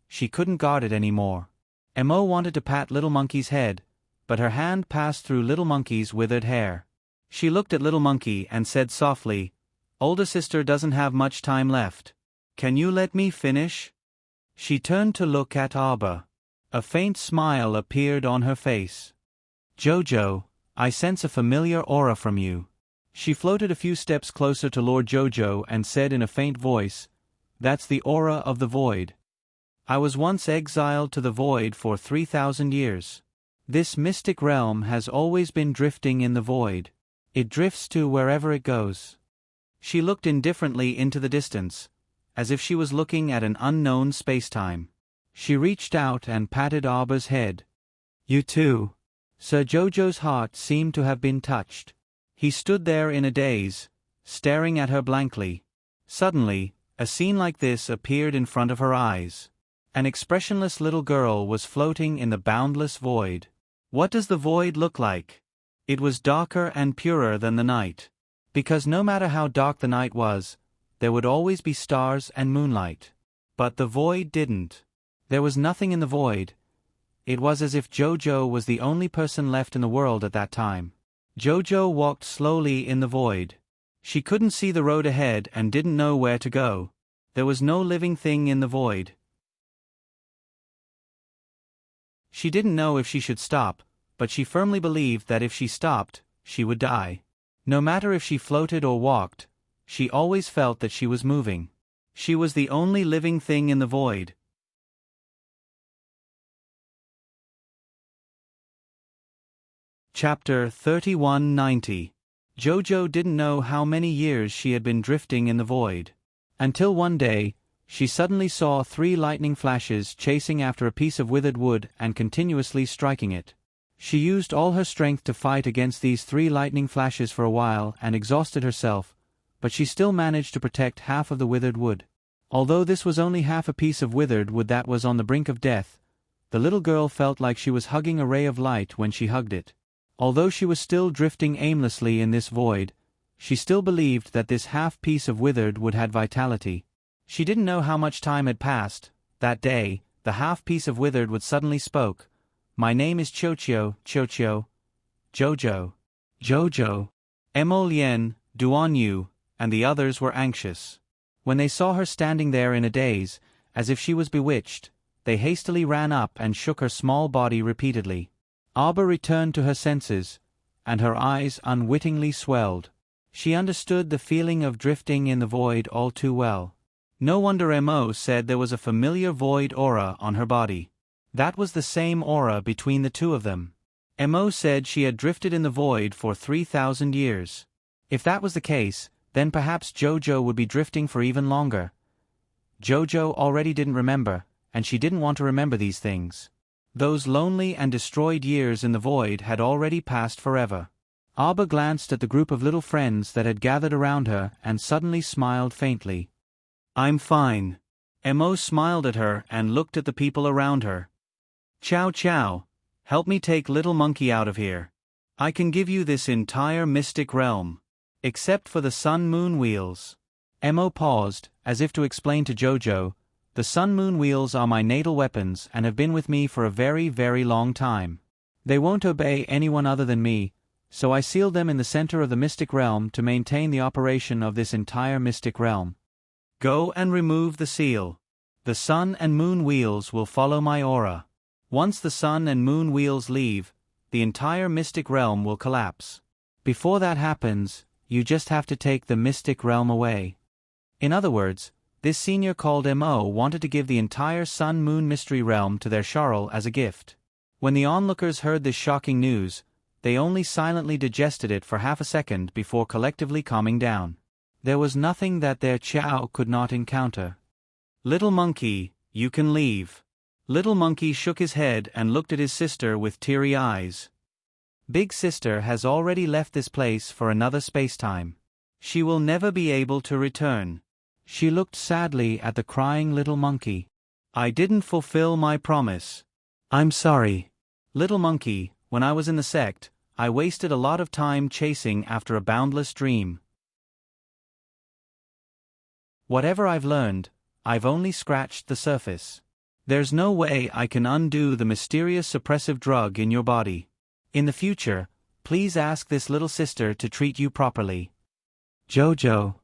she couldn't guard it anymore. Emo wanted to pat Little Monkey's head, but her hand passed through Little Monkey's withered hair. She looked at Little Monkey and said softly, "Older sister doesn't have much time left. Can you let me finish?" She turned to look at Arbor. A faint smile appeared on her face. "Jojo, I sense a familiar aura from you." She floated a few steps closer to Lord Jojo and said in a faint voice, "That's the aura of the void. I was once exiled to the void for 3,000 years. This mystic realm has always been drifting in the void. It drifts to wherever it goes." She looked indifferently into the distance, as if she was looking at an unknown spacetime. She reached out and patted Arbor's head. "You too." Sir Jojo's heart seemed to have been touched. He stood there in a daze, staring at her blankly. Suddenly, a scene like this appeared in front of her eyes. An expressionless little girl was floating in the boundless void. What does the void look like? It was darker and purer than the night. Because no matter how dark the night was, there would always be stars and moonlight. But the void didn't. There was nothing in the void. It was as if Jojo was the only person left in the world at that time. Jojo walked slowly in the void. She couldn't see the road ahead and didn't know where to go. There was no living thing in the void. She didn't know if she should stop, but she firmly believed that if she stopped, she would die. No matter if she floated or walked, she always felt that she was moving. She was the only living thing in the void. Chapter 3190. Jojo didn't know how many years she had been drifting in the void. Until one day, she suddenly saw 3 lightning flashes chasing after a piece of withered wood and continuously striking it. She used all her strength to fight against these 3 lightning flashes for a while and exhausted herself, but she still managed to protect half of the withered wood. Although this was only half a piece of withered wood that was on the brink of death, the little girl felt like she was hugging a ray of light when she hugged it. Although she was still drifting aimlessly in this void, she still believed that this half piece of withered wood had vitality. She didn't know how much time had passed. That day, the half piece of withered wood suddenly spoke. "My name is Chochio, Chochio." Jojo. Jojo. Emolien, Duan Yu, and the others were anxious. When they saw her standing there in a daze, as if she was bewitched, they hastily ran up and shook her small body repeatedly. Arbor returned to her senses, and her eyes unwittingly swelled. She understood the feeling of drifting in the void all too well. No wonder Emo said there was a familiar void aura on her body. That was the same aura between the two of them. Emo said she had drifted in the void for 3,000 years. If that was the case, then perhaps Jojo would be drifting for even longer. Jojo already didn't remember, and she didn't want to remember these things. Those lonely and destroyed years in the void had already passed forever. Arba glanced at the group of little friends that had gathered around her and suddenly smiled faintly. "I'm fine." Mo smiled at her and looked at the people around her. "Chow Chow, help me take Little Monkey out of here. I can give you this entire mystic realm. Except for the sun-moon wheels." Mo paused, as if to explain to Jojo, "The sun-moon wheels are my natal weapons and have been with me for a very, very long time. They won't obey anyone other than me, so I sealed them in the center of the mystic realm to maintain the operation of this entire mystic realm. Go and remove the seal. The sun and moon wheels will follow my aura. Once the sun and moon wheels leave, the entire mystic realm will collapse. Before that happens, you just have to take the mystic realm away." In other words, this senior called Mo wanted to give the entire sun-moon mystery realm to their Charl as a gift. When the onlookers heard this shocking news, they only silently digested it for half a second before collectively calming down. There was nothing that their Chow could not encounter. "Little Monkey, you can leave." Little Monkey shook his head and looked at his sister with teary eyes. "Big Sister has already left this place for another spacetime. She will never be able to return." She looked sadly at the crying little monkey. "I didn't fulfill my promise. I'm sorry. Little Monkey, when I was in the sect, I wasted a lot of time chasing after a boundless dream. Whatever I've learned, I've only scratched the surface. There's no way I can undo the mysterious suppressive drug in your body. In the future, please ask this little sister to treat you properly." "Jojo."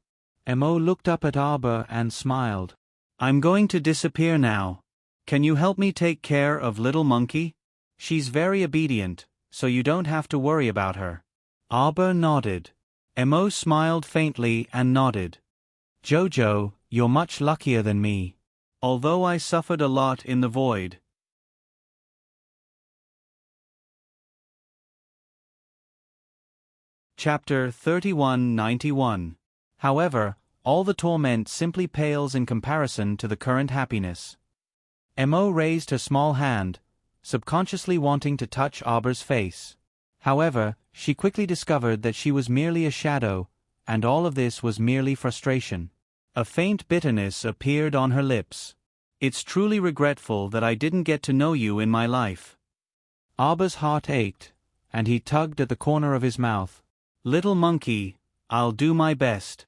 Mo looked up at Arba and smiled. "I'm going to disappear now. Can you help me take care of Little Monkey? She's very obedient, so you don't have to worry about her." Arba nodded. Mo smiled faintly and nodded. "Jojo, you're much luckier than me. Although I suffered a lot in the void." Chapter 3191. However, all the torment simply pales in comparison to the current happiness. Mo raised her small hand, subconsciously wanting to touch Arba's face. However, she quickly discovered that she was merely a shadow, and all of this was merely frustration. A faint bitterness appeared on her lips. "It's truly regretful that I didn't get to know you in my life." Arba's heart ached, and he tugged at the corner of his mouth. "Little Monkey, I'll do my best."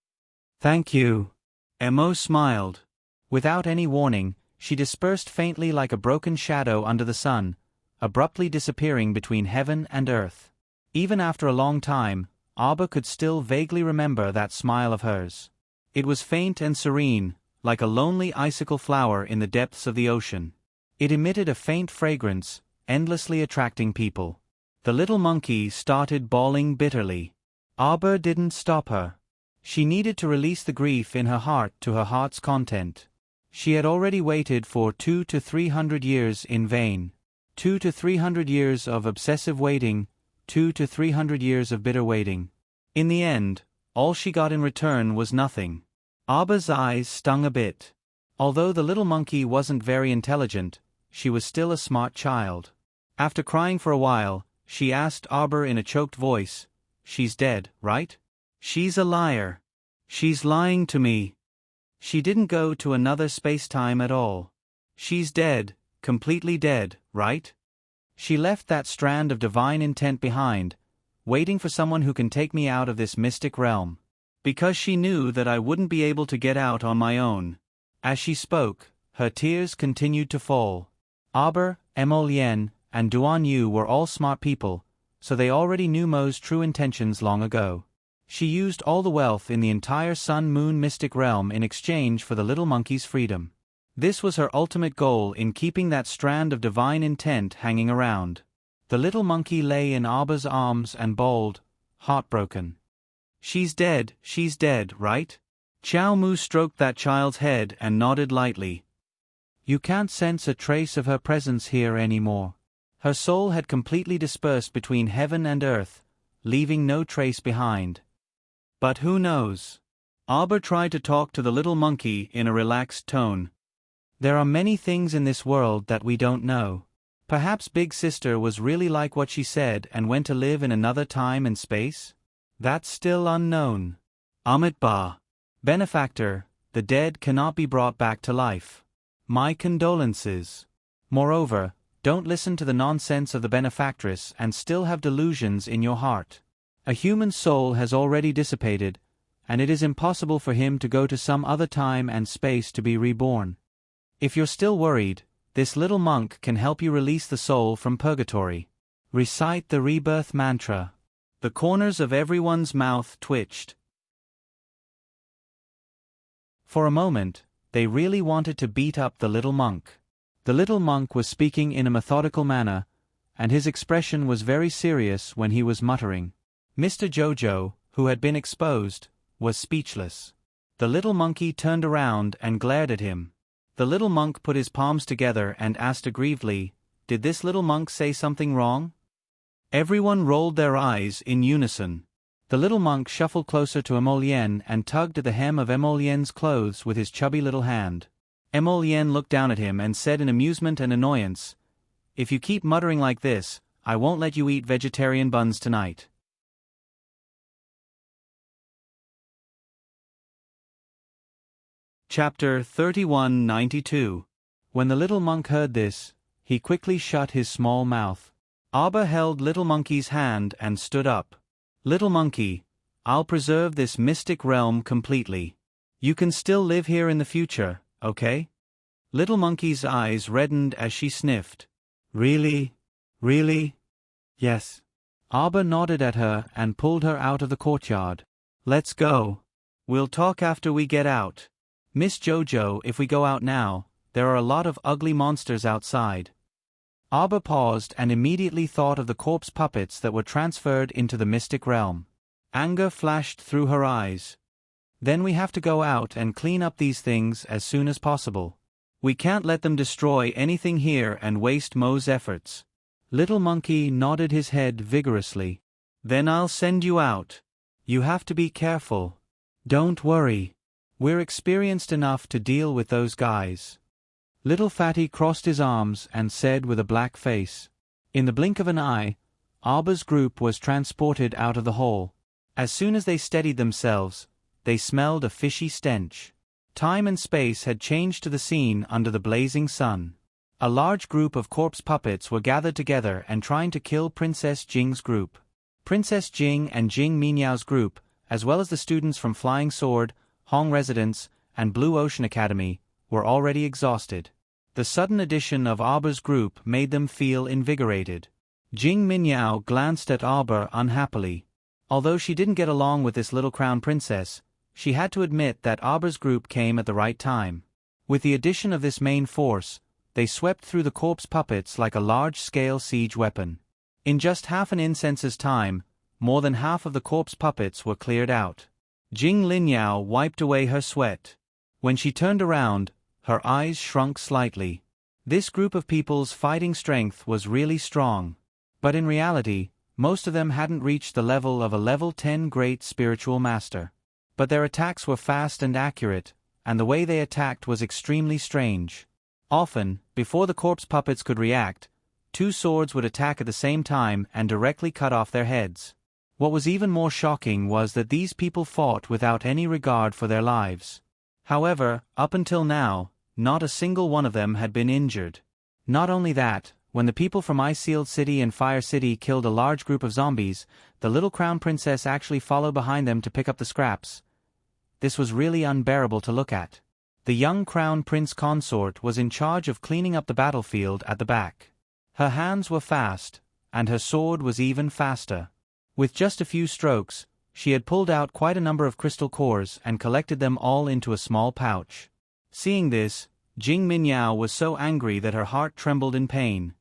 "Thank you." Mo smiled. Without any warning, she dispersed faintly like a broken shadow under the sun, abruptly disappearing between heaven and earth. Even after a long time, Arba could still vaguely remember that smile of hers. It was faint and serene, like a lonely icicle flower in the depths of the ocean. It emitted a faint fragrance, endlessly attracting people. The little monkey started bawling bitterly. Arba didn't stop her. She needed to release the grief in her heart to her heart's content. She had already waited for 200 to 300 years in vain. 200 to 300 years of obsessive waiting, 200 to 300 years of bitter waiting. In the end, all she got in return was nothing. Arba's eyes stung a bit. Although the little monkey wasn't very intelligent, she was still a smart child. After crying for a while, she asked Arba in a choked voice, "She's dead, right?" "She's a liar. She's lying to me. She didn't go to another space-time at all. She's dead, completely dead, right? She left that strand of divine intent behind, waiting for someone who can take me out of this mystic realm. Because she knew that I wouldn't be able to get out on my own." As she spoke, her tears continued to fall. Arba, Emolien, and Duan Yu were all smart people, so they already knew Mo's true intentions long ago. She used all the wealth in the entire sun-moon mystic realm in exchange for the little monkey's freedom. This was her ultimate goal in keeping that strand of divine intent hanging around. The little monkey lay in Arba's arms and bawled, heartbroken. She's dead, right?" Chow Mu stroked that child's head and nodded lightly. "You can't sense a trace of her presence here anymore. Her soul had completely dispersed between heaven and earth, leaving no trace behind. But who knows?" Arba tried to talk to the little monkey in a relaxed tone. "There are many things in this world that we don't know. Perhaps Big Sister was really like what she said and went to live in another time and space? That's still unknown. Amitabha. Benefactor, the dead cannot be brought back to life. My condolences. Moreover, don't listen to the nonsense of the benefactress and still have delusions in your heart. A human soul has already dissipated, and it is impossible for him to go to some other time and space to be reborn. If you're still worried, this little monk can help you release the soul from purgatory. Recite the rebirth mantra. The corners of everyone's mouth twitched. For a moment, they really wanted to beat up the little monk. The little monk was speaking in a methodical manner, and his expression was very serious when he was muttering. Mr. Jojo, who had been exposed, was speechless. The little monkey turned around and glared at him. The little monk put his palms together and asked aggrievedly, "Did this little monk say something wrong?" Everyone rolled their eyes in unison. The little monk shuffled closer to Emolien and tugged at the hem of Emolien's clothes with his chubby little hand. Emolien looked down at him and said in amusement and annoyance, "If you keep muttering like this, I won't let you eat vegetarian buns tonight." Chapter 3192. When the little monk heard this, he quickly shut his small mouth. Abba held Little Monkey's hand and stood up. "Little Monkey, I'll preserve this mystic realm completely. You can still live here in the future, okay?" Little Monkey's eyes reddened as she sniffed. "Really? Really?" "Yes." Abba nodded at her and pulled her out of the courtyard. "Let's go. We'll talk after we get out. Miss Jojo, if we go out now, there are a lot of ugly monsters outside." Abba paused and immediately thought of the corpse puppets that were transferred into the mystic realm. Anger flashed through her eyes. "Then we have to go out and clean up these things as soon as possible. We can't let them destroy anything here and waste Mo's efforts." Little Monkey nodded his head vigorously. "Then I'll send you out. You have to be careful." "Don't worry. We're experienced enough to deal with those guys." Little Fatty crossed his arms and said with a black face. In the blink of an eye, Abba's group was transported out of the hall. As soon as they steadied themselves, they smelled a fishy stench. Time and space had changed to the scene under the blazing sun. A large group of corpse puppets were gathered together and trying to kill Princess Jing's group. Princess Jing and Jing Minyao's group, as well as the students from Flying Sword, Hong Residence, and Blue Ocean Academy, were already exhausted. The sudden addition of Abba's group made them feel invigorated. Jing Minyao glanced at Abba unhappily. Although she didn't get along with this little crown princess, she had to admit that Abba's group came at the right time. With the addition of this main force, they swept through the corpse puppets like a large-scale siege weapon. In just half an incense's time, more than half of the corpse puppets were cleared out. Jing Linyao wiped away her sweat. When she turned around, her eyes shrunk slightly. This group of people's fighting strength was really strong. But in reality, most of them hadn't reached the level of a level 10 great spiritual master. But their attacks were fast and accurate, and the way they attacked was extremely strange. Often, before the corpse puppets could react, two swords would attack at the same time and directly cut off their heads. What was even more shocking was that these people fought without any regard for their lives. However, up until now, not a single one of them had been injured. Not only that, when the people from Ice Sealed City and Fire City killed a large group of zombies, the little crown princess actually followed behind them to pick up the scraps. This was really unbearable to look at. The young crown prince consort was in charge of cleaning up the battlefield at the back. Her hands were fast, and her sword was even faster. With just a few strokes, she had pulled out quite a number of crystal cores and collected them all into a small pouch. Seeing this, Jing Minyao was so angry that her heart trembled in pain.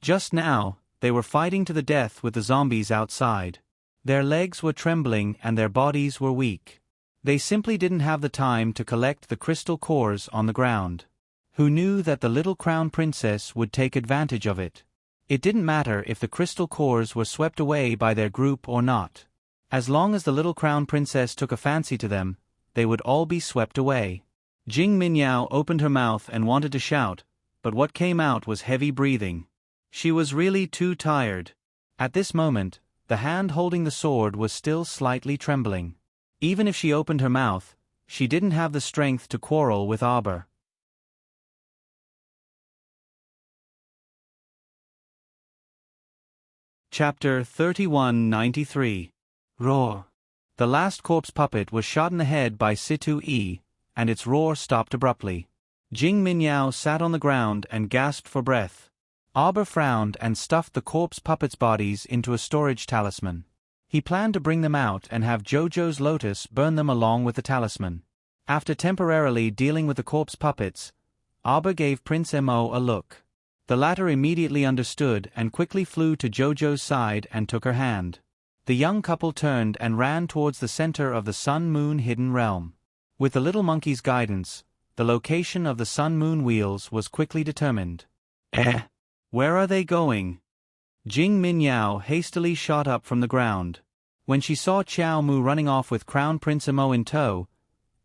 Just now, they were fighting to the death with the zombies outside. Their legs were trembling and their bodies were weak. They simply didn't have the time to collect the crystal cores on the ground. Who knew that the little crown princess would take advantage of it? It didn't matter if the crystal cores were swept away by their group or not. As long as the little crown princess took a fancy to them, they would all be swept away. Jing Minyao opened her mouth and wanted to shout, but what came out was heavy breathing. She was really too tired. At this moment, the hand holding the sword was still slightly trembling. Even if she opened her mouth, she didn't have the strength to quarrel with Arbor. Chapter 3193. Roar. The last corpse puppet was shot in the head by Situ E, and its roar stopped abruptly. Jing Minyao sat on the ground and gasped for breath. Arbor frowned and stuffed the corpse puppets' bodies into a storage talisman. He planned to bring them out and have Jojo's lotus burn them along with the talisman. After temporarily dealing with the corpse puppets, Arbor gave Prince Mo a look. The latter immediately understood and quickly flew to Jojo's side and took her hand. The young couple turned and ran towards the center of the Sun-Moon hidden realm. With the little monkey's guidance, the location of the Sun-Moon wheels was quickly determined. Where are they going? Jing Minyao hastily shot up from the ground. When she saw Qiao Mu running off with Crown Prince Mo in tow,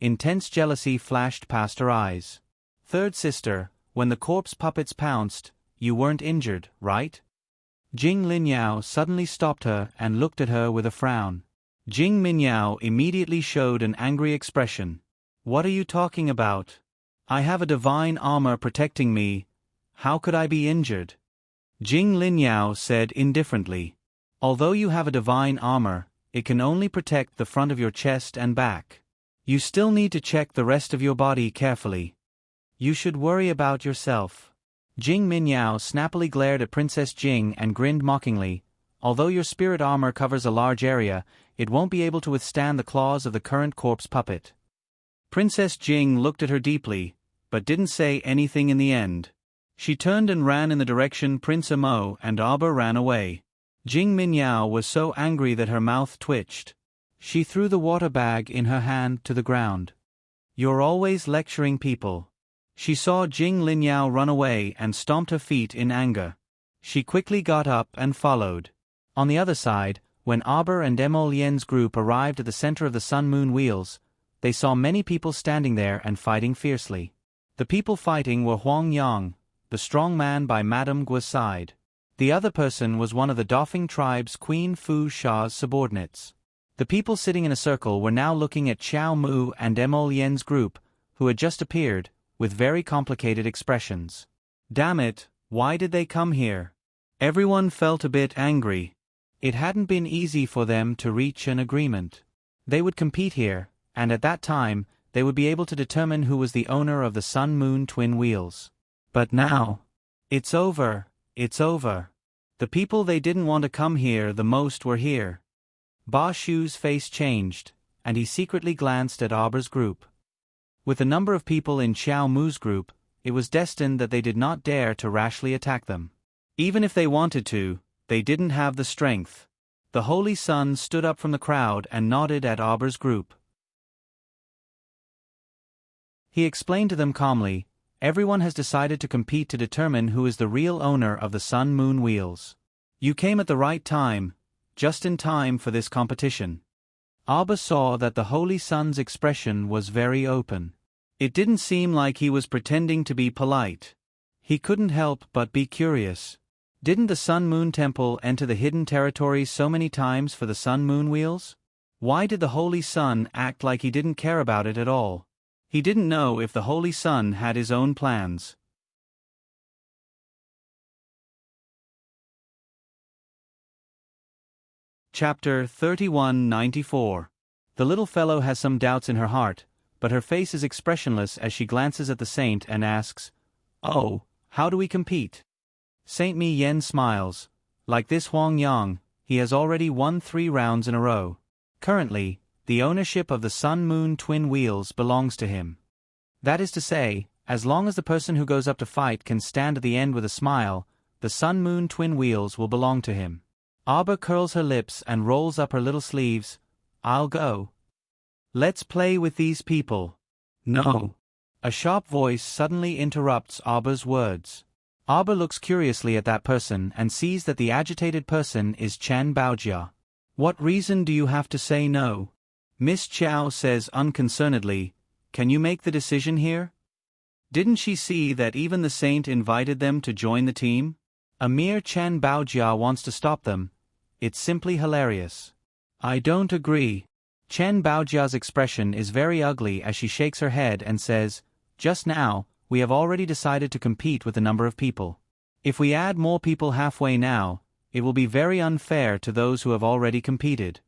intense jealousy flashed past her eyes. Third sister, when the corpse puppets pounced, you weren't injured, right? Jing Linyao suddenly stopped her and looked at her with a frown. Jing Minyao immediately showed an angry expression. What are you talking about? I have a divine armor protecting me. How could I be injured? Jing Linyao said indifferently. Although you have a divine armor, it can only protect the front of your chest and back. You still need to check the rest of your body carefully. You should worry about yourself. Jing Minyao snappily glared at Princess Jing and grinned mockingly. Although your spirit armor covers a large area, it won't be able to withstand the claws of the current corpse puppet. Princess Jing looked at her deeply, but didn't say anything in the end. She turned and ran in the direction Prince Mo and Arbor ran away. Jing Minyao was so angry that her mouth twitched. She threw the water bag in her hand to the ground. You're always lecturing people. She saw Jing Linyao run away and stomped her feet in anger. She quickly got up and followed. On the other side, when Arbor and Mo Lien's group arrived at the center of the Sun-Moon wheels, they saw many people standing there and fighting fiercely. The people fighting were Huang Yang, the strong man by Madame Guo's side. The other person was one of the Dafeng tribe's Queen Fu Sha's subordinates. The people sitting in a circle were now looking at Qiao Mu and Mo Lien's group, who had just appeared, with very complicated expressions. Damn it, why did they come here? Everyone felt a bit angry. It hadn't been easy for them to reach an agreement. They would compete here, and at that time, they would be able to determine who was the owner of the Sun-Moon twin wheels. But now, it's over, it's over. The people they didn't want to come here the most were here. Ba Shu's face changed, and he secretly glanced at Arbor's group. With the number of people in Qiao Mu's group, it was destined that they did not dare to rashly attack them. Even if they wanted to, they didn't have the strength. The Holy Sun stood up from the crowd and nodded at Arbor's group. He explained to them calmly, everyone has decided to compete to determine who is the real owner of the Sun-Moon wheels. You came at the right time, just in time for this competition. Arbor saw that the Holy Sun's expression was very open. It didn't seem like he was pretending to be polite. He couldn't help but be curious. Didn't the Sun-Moon Temple enter the hidden territory so many times for the Sun-Moon wheels? Why did the Holy Sun act like he didn't care about it at all? He didn't know if the Holy Sun had his own plans. Chapter 3194. The little fellow has some doubts in her heart, but her face is expressionless as she glances at the saint and asks, "Oh, how do we compete?" Saint Mi Yen smiles. Like this Huang Yang, he has already won 3 rounds in a row. Currently, the ownership of the Sun-Moon twin wheels belongs to him. That is to say, as long as the person who goes up to fight can stand at the end with a smile, the Sun-Moon twin wheels will belong to him. Arbor curls her lips and rolls up her little sleeves. I'll go. Let's play with these people. No. A sharp voice suddenly interrupts Arbor's words. Arbor looks curiously at that person and sees that the agitated person is Chen Baojia. What reason do you have to say no? Miss Chow says unconcernedly, can you make the decision here? Didn't she see that even the saint invited them to join the team? A mere Chen Baojia wants to stop them. It's simply hilarious. I don't agree. Chen Baojia's expression is very ugly as she shakes her head and says, just now, we have already decided to compete with the number of people. If we add more people halfway now, it will be very unfair to those who have already competed.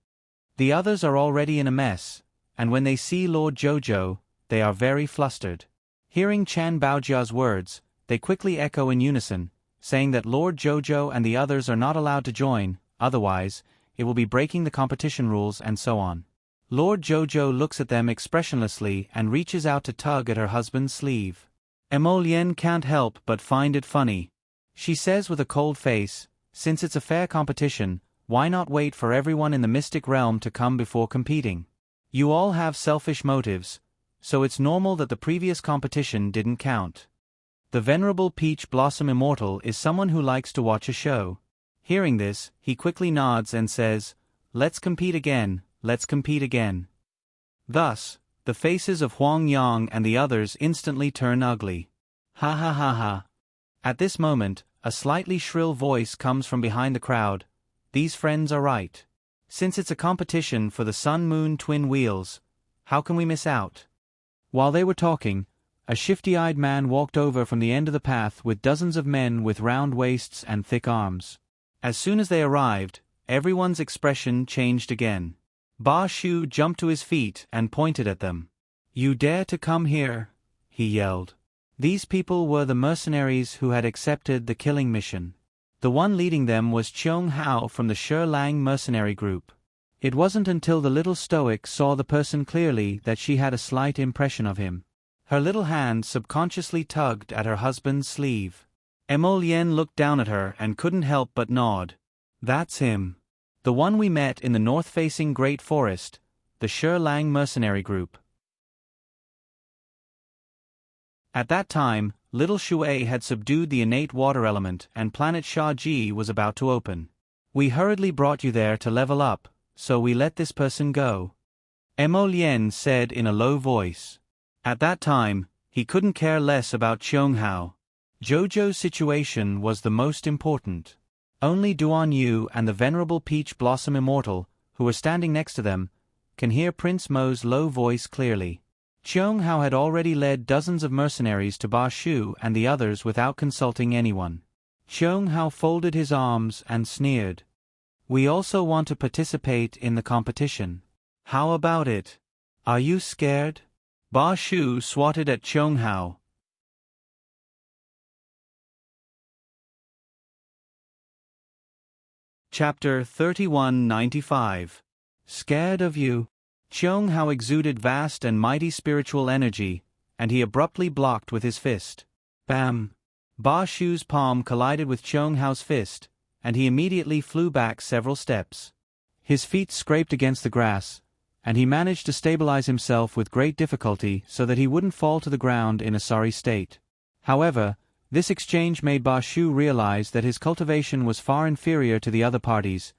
The others are already in a mess, and when they see Lord Jojo, they are very flustered. Hearing Chen Baojia's words, they quickly echo in unison, saying that Lord Jojo and the others are not allowed to join, otherwise, it will be breaking the competition rules and so on. Lord Jojo looks at them expressionlessly and reaches out to tug at her husband's sleeve. Emolienne can't help but find it funny. She says with a cold face, since it's a fair competition, why not wait for everyone in the mystic realm to come before competing? You all have selfish motives, so it's normal that the previous competition didn't count. The Venerable Peach Blossom Immortal is someone who likes to watch a show. Hearing this, he quickly nods and says, let's compete again, let's compete again. Thus, the faces of Huang Yang and the others instantly turn ugly. Ha ha ha ha. At this moment, a slightly shrill voice comes from behind the crowd. These friends are right. Since it's a competition for the Sun-Moon twin wheels, how can we miss out? While they were talking, a shifty-eyed man walked over from the end of the path with dozens of men with round waists and thick arms. As soon as they arrived, everyone's expression changed again. Ba Shu jumped to his feet and pointed at them. You dare to come here? He yelled. These people were the mercenaries who had accepted the killing mission. The one leading them was Cheung Hao from the Shi-Lang mercenary group. It wasn't until the little stoic saw the person clearly that she had a slight impression of him. Her little hand subconsciously tugged at her husband's sleeve. Emolienne looked down at her and couldn't help but nod. That's him. The one we met in the north-facing Great Forest, the Shi-Lang mercenary group. At that time, Little Shui had subdued the innate water element and planet Shaji was about to open. We hurriedly brought you there to level up, so we let this person go. Emolienne said in a low voice. At that time, he couldn't care less about Cheung Hao. Jojo's situation was the most important. Only Duan Yu and the Venerable Peach Blossom Immortal, who were standing next to them, can hear Prince Mo's low voice clearly. Cheung Hao had already led dozens of mercenaries to Ba Shu and the others without consulting anyone. Cheung Hao folded his arms and sneered. We also want to participate in the competition. How about it? Are you scared? Ba Shu swatted at Cheung Hao. Chapter 3195. Scared of you? Cheung Hao exuded vast and mighty spiritual energy, and he abruptly blocked with his fist. Bam! Ba Shu's palm collided with Cheung Hao's fist, and he immediately flew back several steps. His feet scraped against the grass, and he managed to stabilize himself with great difficulty so that he wouldn't fall to the ground in a sorry state. However, this exchange made Ba Shu realize that his cultivation was far inferior to the other parties,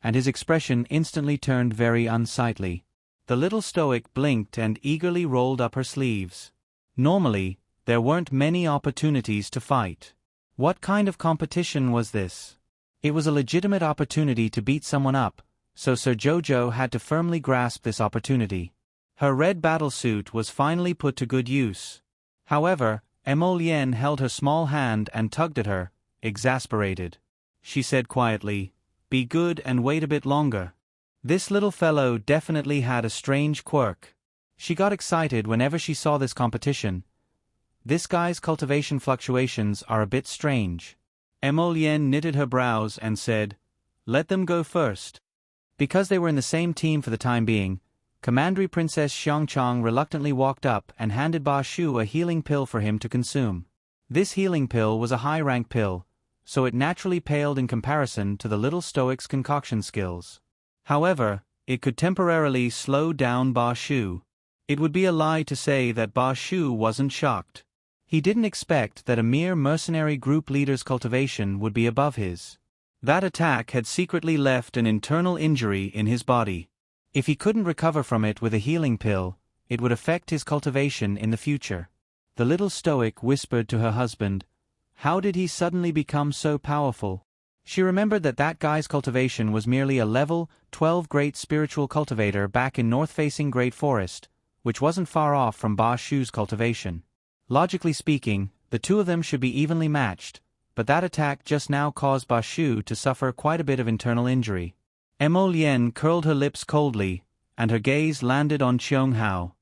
and his expression instantly turned very unsightly. The little stoic blinked and eagerly rolled up her sleeves. Normally, there weren't many opportunities to fight. What kind of competition was this? It was a legitimate opportunity to beat someone up, so Sir Jojo had to firmly grasp this opportunity. Her red battlesuit was finally put to good use. However, Emolienne held her small hand and tugged at her, exasperated. She said quietly, "Be good and wait a bit longer." This little fellow definitely had a strange quirk. She got excited whenever she saw this competition. This guy's cultivation fluctuations are a bit strange. Emolienne knitted her brows and said, "Let them go first." Because they were in the same team for the time being, Commandery Princess Xiangchang reluctantly walked up and handed Ba Shu a healing pill for him to consume. This healing pill was a high-rank pill, so it naturally paled in comparison to the little stoic's concoction skills. However, it could temporarily slow down Ba Shu. It would be a lie to say that Ba Shu wasn't shocked. He didn't expect that a mere mercenary group leader's cultivation would be above his. That attack had secretly left an internal injury in his body. If he couldn't recover from it with a healing pill, it would affect his cultivation in the future. The little stoic whispered to her husband, "How did he suddenly become so powerful?" She remembered that guy's cultivation was merely a level 12 great spiritual cultivator back in north-facing Great Forest, which wasn't far off from Ba Shu's cultivation. Logically speaking, the two of them should be evenly matched, but that attack just now caused Ba Shu to suffer quite a bit of internal injury. Mo Lien curled her lips coldly, and her gaze landed on Cheung Hao.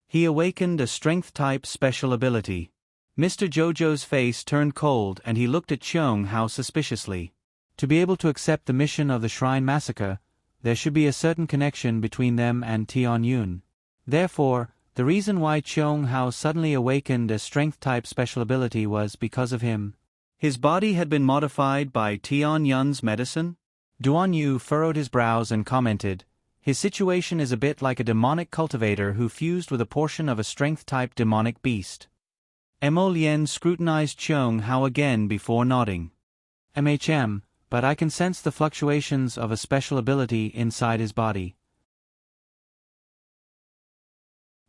He awakened a strength-type special ability. Mr. Jojo's face turned cold and he looked at Cheung Hao suspiciously. To be able to accept the mission of the Shrine Massacre, there should be a certain connection between them and Tian Yun. Therefore, the reason why Cheung Hao suddenly awakened a strength-type special ability was because of him. His body had been modified by Tian Yun's medicine? Duan Yu furrowed his brows and commented, "His situation is a bit like a demonic cultivator who fused with a portion of a strength-type demonic beast." Mo Lien scrutinized Cheung Hao again before nodding. But I can sense the fluctuations of a special ability inside his body."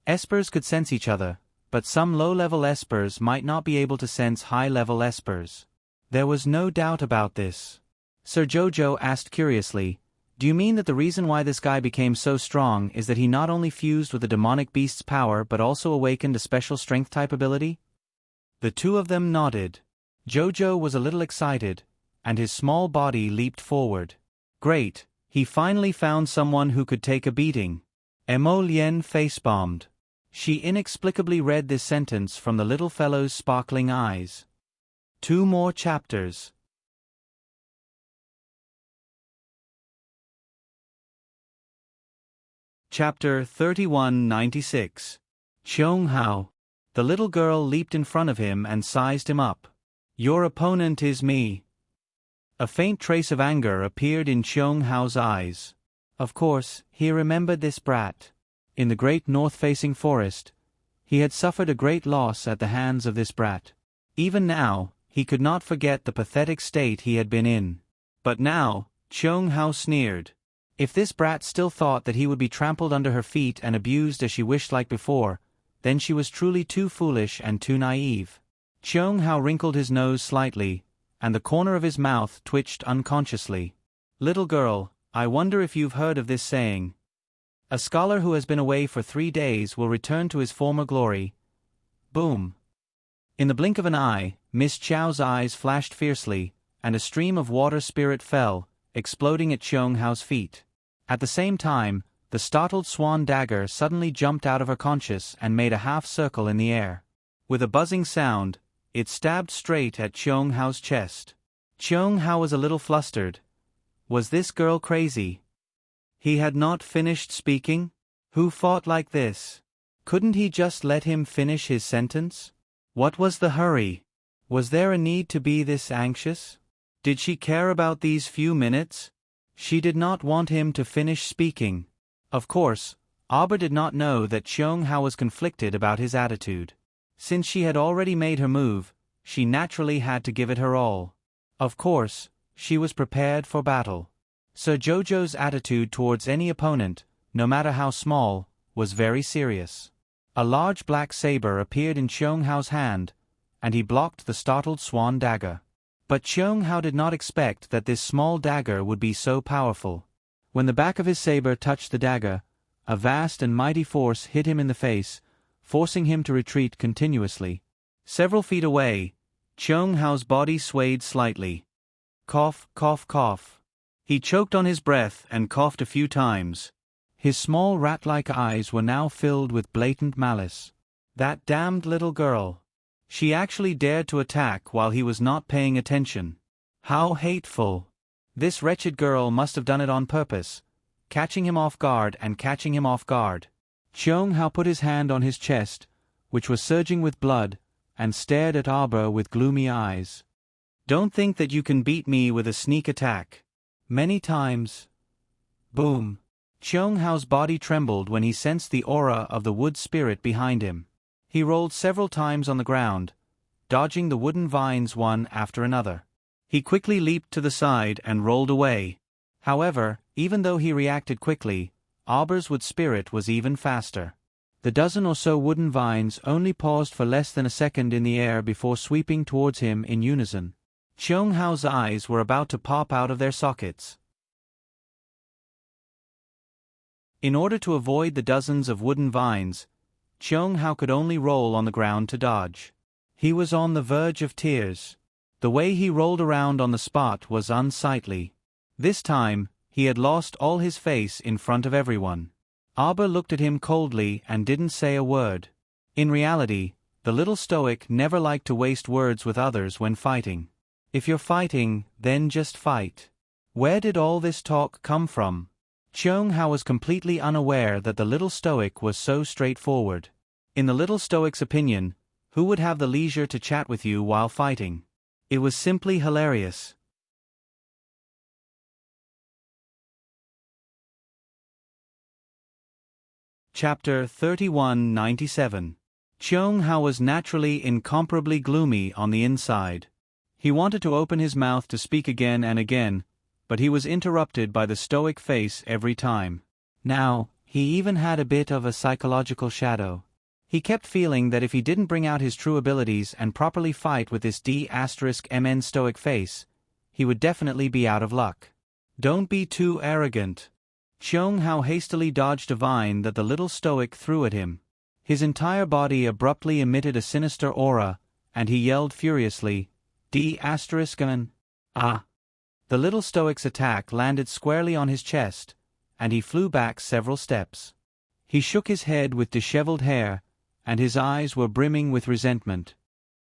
Espers could sense each other, but some low-level espers might not be able to sense high-level espers. There was no doubt about this. Sir Jojo asked curiously, "Do you mean that the reason why this guy became so strong is that he not only fused with the demonic beast's power but also awakened a special strength-type ability?" The two of them nodded. Jojo was a little excited, and his small body leaped forward. Great, he finally found someone who could take a beating. Mo Lien face-bombed. She inexplicably read this sentence from the little fellow's sparkling eyes. 2 more chapters. Chapter 3196. Cheung Hao. The little girl leaped in front of him and sized him up. "Your opponent is me." A faint trace of anger appeared in Cheung Hao's eyes. Of course, he remembered this brat. In the great north-facing forest, he had suffered a great loss at the hands of this brat. Even now, he could not forget the pathetic state he had been in. But now, Cheung Hao sneered. If this brat still thought that he would be trampled under her feet and abused as she wished like before, then she was truly too foolish and too naive. Cheung Hao wrinkled his nose slightly, and the corner of his mouth twitched unconsciously. "Little girl, I wonder if you've heard of this saying. A scholar who has been away for 3 days will return to his former glory." Boom. In the blink of an eye, Miss Chow's eyes flashed fiercely, and a stream of water spirit fell, exploding at Cheung Hao's feet. At the same time, the startled swan dagger suddenly jumped out of her conscious and made a half-circle in the air. With a buzzing sound, it stabbed straight at Cheung Hao's chest. Cheung Hao was a little flustered. Was this girl crazy? He had not finished speaking? Who fought like this? Couldn't he just let him finish his sentence? What was the hurry? Was there a need to be this anxious? Did she care about these few minutes? She did not want him to finish speaking. Of course, Auber did not know that Cheung Hao was conflicted about his attitude. Since she had already made her move, she naturally had to give it her all. Of course, she was prepared for battle. Sir Jojo's attitude towards any opponent, no matter how small, was very serious. A large black saber appeared in Cheung Hao's hand, and he blocked the startled swan dagger. But Cheung Hao did not expect that this small dagger would be so powerful. When the back of his saber touched the dagger, a vast and mighty force hit him in the face, forcing him to retreat continuously. Several feet away, Cheung Hao's body swayed slightly. Cough, cough, cough. He choked on his breath and coughed a few times. His small rat-like eyes were now filled with blatant malice. That damned little girl. She actually dared to attack while he was not paying attention. How hateful. This wretched girl must have done it on purpose, catching him off guard and catching him off guard. Cheung Hao put his hand on his chest, which was surging with blood, and stared at Auber with gloomy eyes. Don't think that you can beat me with a sneak attack. Many times. Boom. Cheung Hao's body trembled when he sensed the aura of the wood spirit behind him. He rolled several times on the ground, dodging the wooden vines one after another. He quickly leaped to the side and rolled away. However, even though he reacted quickly, Auber's wood spirit was even faster. The dozen or so wooden vines only paused for less than a second in the air before sweeping towards him in unison. Cheung Hao's eyes were about to pop out of their sockets. In order to avoid the dozens of wooden vines, Cheung Hao could only roll on the ground to dodge. He was on the verge of tears. The way he rolled around on the spot was unsightly. This time, he had lost all his face in front of everyone. Aber looked at him coldly and didn't say a word. In reality, the little stoic never liked to waste words with others when fighting. If you're fighting, then just fight. Where did all this talk come from? Cheung Hao was completely unaware that the little stoic was so straightforward. In the little stoic's opinion, who would have the leisure to chat with you while fighting? It was simply hilarious. Chapter 3197. Cheung Hao was naturally incomparably gloomy on the inside. He wanted to open his mouth to speak again and again, but he was interrupted by the stoic face every time. Now, he even had a bit of a psychological shadow. He kept feeling that if he didn't bring out his true abilities and properly fight with this D*MN stoic face, he would definitely be out of luck. Don't be too arrogant. Cheung Hao hastily dodged a vine that the little stoic threw at him. His entire body abruptly emitted a sinister aura, and he yelled furiously, D*MN. Ah! The little stoic's attack landed squarely on his chest, and he flew back several steps. He shook his head with disheveled hair, and his eyes were brimming with resentment.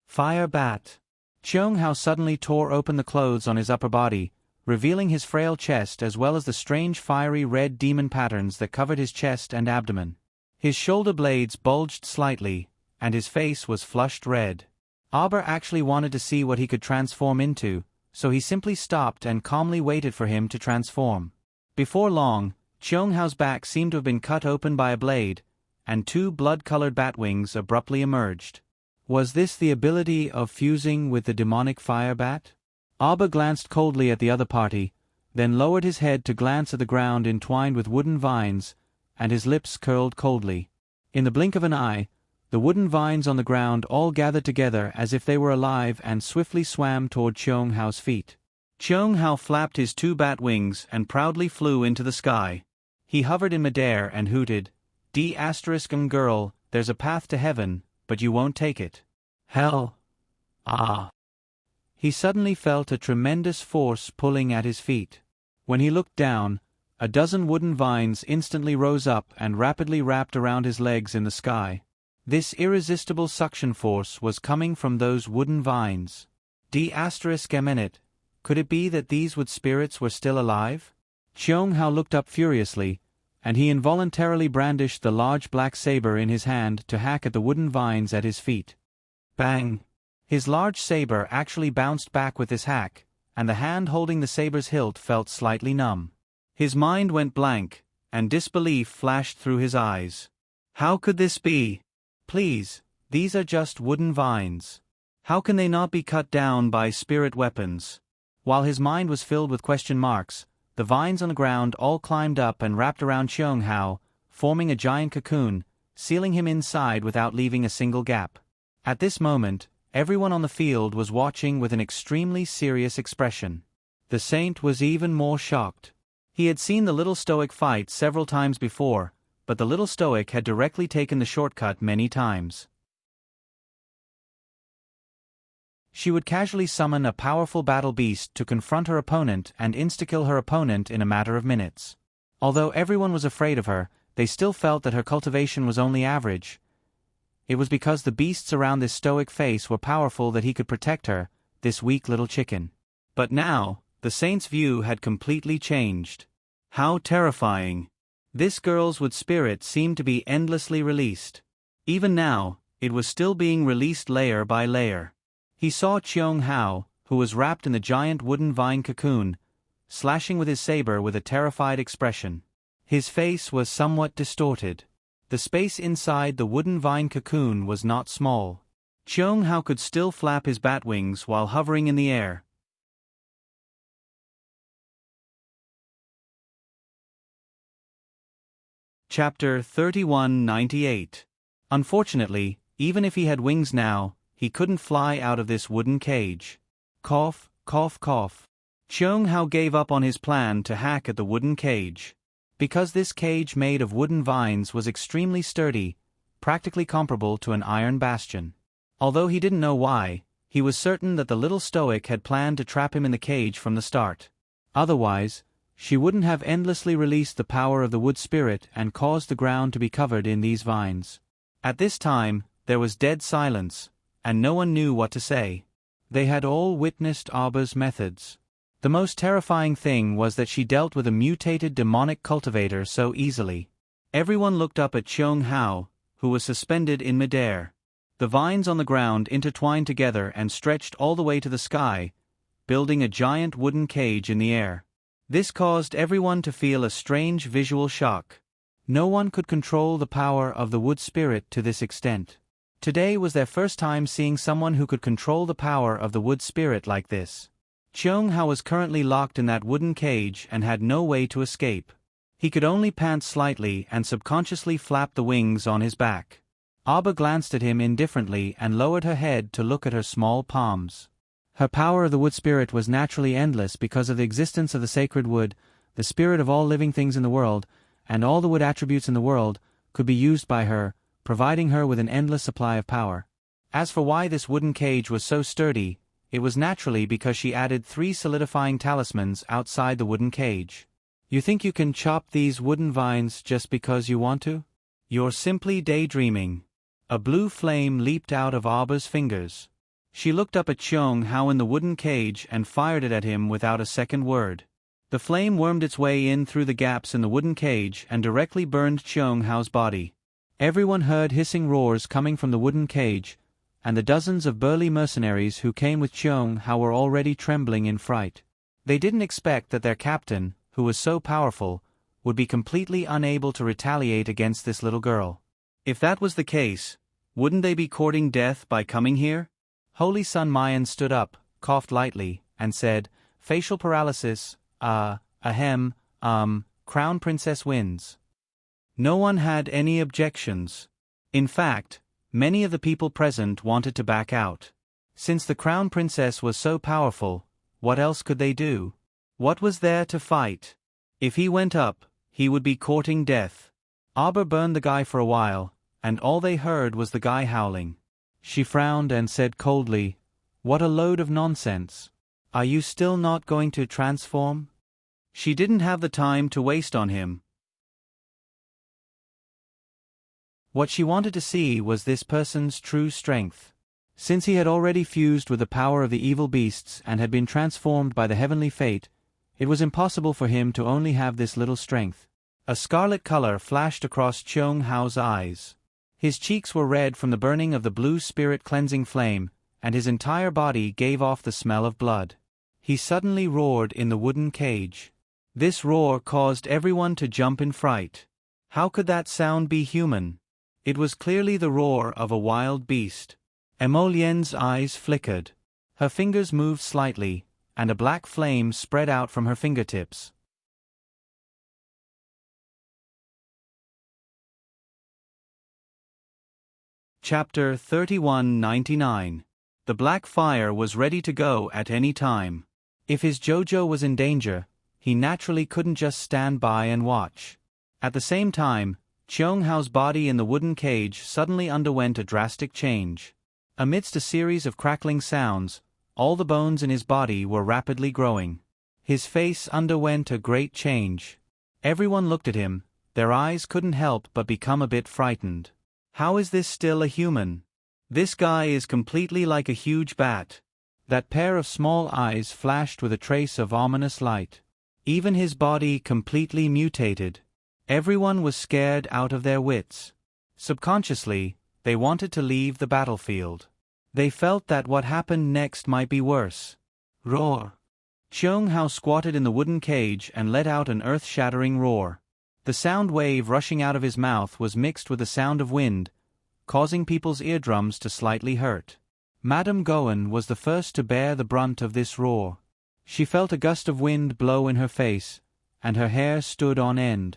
Fire bat! Cheung Hao suddenly tore open the clothes on his upper body, revealing his frail chest as well as the strange fiery red demon patterns that covered his chest and abdomen. His shoulder blades bulged slightly, and his face was flushed red. Aber actually wanted to see what he could transform into, so he simply stopped and calmly waited for him to transform. Before long, Cheung Hao's back seemed to have been cut open by a blade, and two blood-colored bat wings abruptly emerged. Was this the ability of fusing with the demonic fire bat? Aber glanced coldly at the other party, then lowered his head to glance at the ground entwined with wooden vines, and his lips curled coldly. In the blink of an eye, the wooden vines on the ground all gathered together as if they were alive and swiftly swam toward Cheung Hao's feet. Cheung Hao flapped his two bat wings and proudly flew into the sky. He hovered in midair and hooted, D*M girl, there's a path to heaven, but you won't take it. Hell! Ah! He suddenly felt a tremendous force pulling at his feet. When he looked down, a dozen wooden vines instantly rose up and rapidly wrapped around his legs in the sky. This irresistible suction force was coming from those wooden vines. D*MN. Could it be that these wood spirits were still alive? Cheung Hao looked up furiously, and he involuntarily brandished the large black saber in his hand to hack at the wooden vines at his feet. Bang! His large saber actually bounced back with his hack, and the hand holding the saber's hilt felt slightly numb. His mind went blank, and disbelief flashed through his eyes. How could this be? Please, these are just wooden vines. How can they not be cut down by spirit weapons? While his mind was filled with question marks, the vines on the ground all climbed up and wrapped around Cheung Hao, forming a giant cocoon, sealing him inside without leaving a single gap. At this moment, everyone on the field was watching with an extremely serious expression. The saint was even more shocked. He had seen the little stoic fight several times before, but the little stoic had directly taken the shortcut many times. She would casually summon a powerful battle beast to confront her opponent and insta-kill her opponent in a matter of minutes. Although everyone was afraid of her, they still felt that her cultivation was only average. It was because the beasts around this stoic face were powerful that he could protect her, this weak little chicken. But now, the saint's view had completely changed. How terrifying! This girl's wood spirit seemed to be endlessly released. Even now, it was still being released layer by layer. He saw Cheung Hao, who was wrapped in the giant wooden vine cocoon, slashing with his saber with a terrified expression. His face was somewhat distorted. The space inside the wooden vine cocoon was not small. Cheung Hao could still flap his bat wings while hovering in the air. Chapter 3198. Unfortunately, even if he had wings now, he couldn't fly out of this wooden cage. Cough, cough, cough. Cheung Hao gave up on his plan to hack at the wooden cage. Because this cage made of wooden vines was extremely sturdy, practically comparable to an iron bastion. Although he didn't know why, he was certain that the little stoic had planned to trap him in the cage from the start. Otherwise, she wouldn't have endlessly released the power of the wood spirit and caused the ground to be covered in these vines. At this time, there was dead silence, and no one knew what to say. They had all witnessed Arba's methods. The most terrifying thing was that she dealt with a mutated demonic cultivator so easily. Everyone looked up at Cheung Hao, who was suspended in midair. The vines on the ground intertwined together and stretched all the way to the sky, building a giant wooden cage in the air. This caused everyone to feel a strange visual shock. No one could control the power of the wood spirit to this extent. Today was their first time seeing someone who could control the power of the wood spirit like this. Cheung Hao was currently locked in that wooden cage and had no way to escape. He could only pant slightly and subconsciously flap the wings on his back. Arba glanced at him indifferently and lowered her head to look at her small palms. Her power of the wood spirit was naturally endless because of the existence of the sacred wood, the spirit of all living things in the world, and all the wood attributes in the world could be used by her, providing her with an endless supply of power. As for why this wooden cage was so sturdy, it was naturally because she added 3 solidifying talismans outside the wooden cage. You think you can chop these wooden vines just because you want to? You're simply daydreaming. A blue flame leaped out of Arba's fingers. She looked up at Cheung Hao in the wooden cage and fired it at him without a second word. The flame wormed its way in through the gaps in the wooden cage and directly burned Cheung Hao's body. Everyone heard hissing roars coming from the wooden cage, and the dozens of burly mercenaries who came with Cheung Hao were already trembling in fright. They didn't expect that their captain, who was so powerful, would be completely unable to retaliate against this little girl. If that was the case, wouldn't they be courting death by coming here? Holy Sun Mayan stood up, coughed lightly, and said, "Facial paralysis, Crown Princess wins." No one had any objections. In fact, many of the people present wanted to back out. Since the Crown Princess was so powerful, what else could they do? What was there to fight? If he went up, he would be courting death. Arba burned the guy for a while, and all they heard was the guy howling. She frowned and said coldly, "What a load of nonsense. Are you still not going to transform?" She didn't have the time to waste on him. What she wanted to see was this person's true strength. Since he had already fused with the power of the evil beasts and had been transformed by the heavenly fate, it was impossible for him to only have this little strength. A scarlet color flashed across Cheung Hao's eyes. His cheeks were red from the burning of the blue spirit cleansing flame, and his entire body gave off the smell of blood. He suddenly roared in the wooden cage. This roar caused everyone to jump in fright. How could that sound be human? It was clearly the roar of a wild beast. Emolien's eyes flickered. Her fingers moved slightly, and a black flame spread out from her fingertips. Chapter 3199. The black fire was ready to go at any time. If his Jojo was in danger, he naturally couldn't just stand by and watch. At the same time, Cheung Hao's body in the wooden cage suddenly underwent a drastic change. Amidst a series of crackling sounds, all the bones in his body were rapidly growing. His face underwent a great change. Everyone looked at him, their eyes couldn't help but become a bit frightened. How is this still a human? This guy is completely like a huge bat. That pair of small eyes flashed with a trace of ominous light. Even his body completely mutated. Everyone was scared out of their wits. Subconsciously, they wanted to leave the battlefield. They felt that what happened next might be worse. Roar! Cheung Hao squatted in the wooden cage and let out an earth-shattering roar. The sound wave rushing out of his mouth was mixed with the sound of wind, causing people's eardrums to slightly hurt. Madame Goen was the first to bear the brunt of this roar. She felt a gust of wind blow in her face, and her hair stood on end.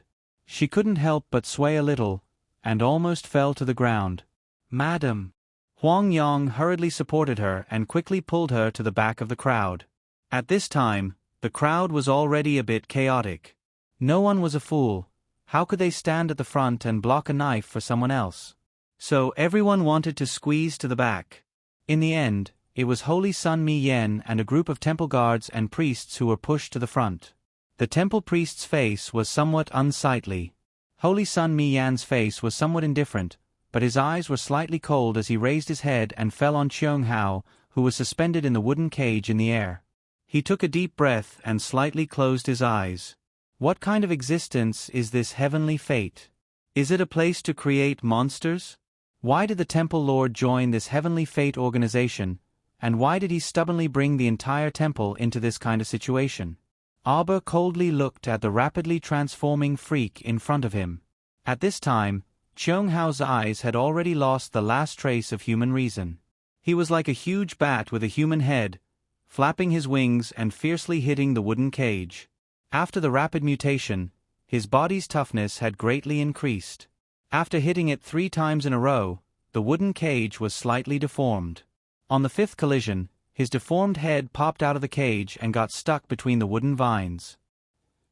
She couldn't help but sway a little, and almost fell to the ground. "Madam!" Huang Yang hurriedly supported her and quickly pulled her to the back of the crowd. At this time, the crowd was already a bit chaotic. No one was a fool. How could they stand at the front and block a knife for someone else? So everyone wanted to squeeze to the back. In the end, it was Holy Sun Mi Yen and a group of temple guards and priests who were pushed to the front. The temple priest's face was somewhat unsightly. Holy Sun Mi Yan's face was somewhat indifferent, but his eyes were slightly cold as he raised his head and fell on Cheung Hao, who was suspended in the wooden cage in the air. He took a deep breath and slightly closed his eyes. What kind of existence is this heavenly fate? Is it a place to create monsters? Why did the Temple Lord join this heavenly fate organization, and why did he stubbornly bring the entire temple into this kind of situation? Arba coldly looked at the rapidly transforming freak in front of him. At this time, Cheung Hao's eyes had already lost the last trace of human reason. He was like a huge bat with a human head, flapping his wings and fiercely hitting the wooden cage. After the rapid mutation, his body's toughness had greatly increased. After hitting it 3 times in a row, the wooden cage was slightly deformed. On the 5th collision, his deformed head popped out of the cage and got stuck between the wooden vines.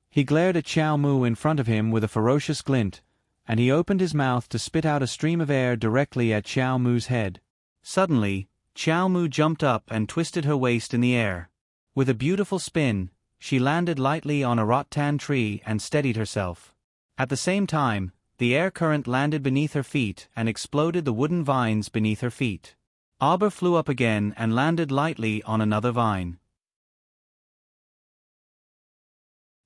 He glared at Xiao Mu in front of him with a ferocious glint, and he opened his mouth to spit out a stream of air directly at Xiao Mu's head. Suddenly, Xiao Mu jumped up and twisted her waist in the air. With a beautiful spin, she landed lightly on a rattan tree and steadied herself. At the same time, the air current landed beneath her feet and exploded the wooden vines beneath her feet. Arba flew up again and landed lightly on another vine.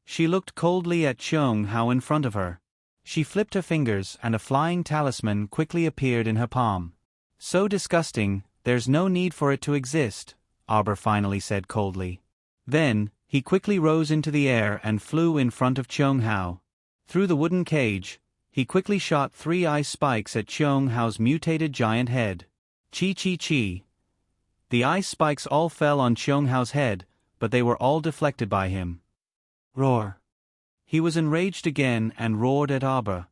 She looked coldly at Cheung Hao in front of her. She flipped her fingers and a flying talisman quickly appeared in her palm. "So disgusting, there's no need for it to exist," Arba finally said coldly. Then, he quickly rose into the air and flew in front of Cheung Hao. Through the wooden cage, he quickly shot 3 ice spikes at Cheung Hao's mutated giant head. Chi chi chi. The ice spikes all fell on Cheung Hao's head, but they were all deflected by him. Roar. He was enraged again and roared at Arba.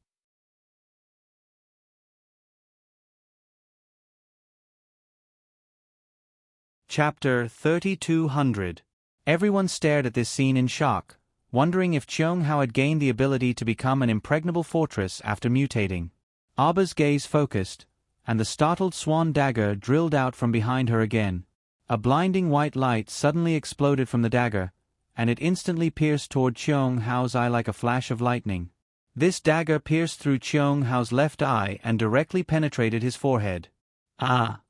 Chapter 3200. Everyone stared at this scene in shock, wondering if Cheung Hao had gained the ability to become an impregnable fortress after mutating. Arba's gaze focused, and the startled swan dagger drilled out from behind her again. A blinding white light suddenly exploded from the dagger, and it instantly pierced toward Cheung Hao's eye like a flash of lightning. This dagger pierced through Cheung Hao's left eye and directly penetrated his forehead. Ah!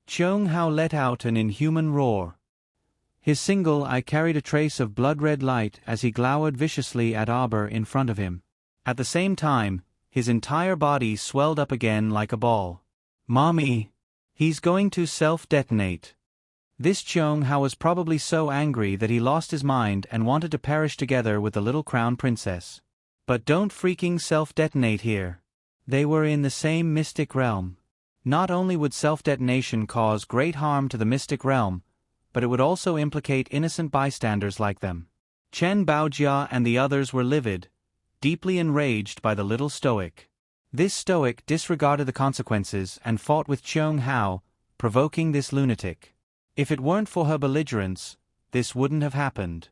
Cheung Hao let out an inhuman roar. His single eye carried a trace of blood-red light as he glowered viciously at Arba in front of him. At the same time, his entire body swelled up again like a ball. "Mommy! He's going to self-detonate." This Cheung Hao was probably so angry that he lost his mind and wanted to perish together with the little crown princess. But don't freaking self-detonate here. They were in the same mystic realm. Not only would self-detonation cause great harm to the mystic realm, but it would also implicate innocent bystanders like them. Chen Baojia and the others were livid, deeply enraged by the little stoic. This stoic disregarded the consequences and fought with Cheung Hao, provoking this lunatic. If it weren't for her belligerence, this wouldn't have happened.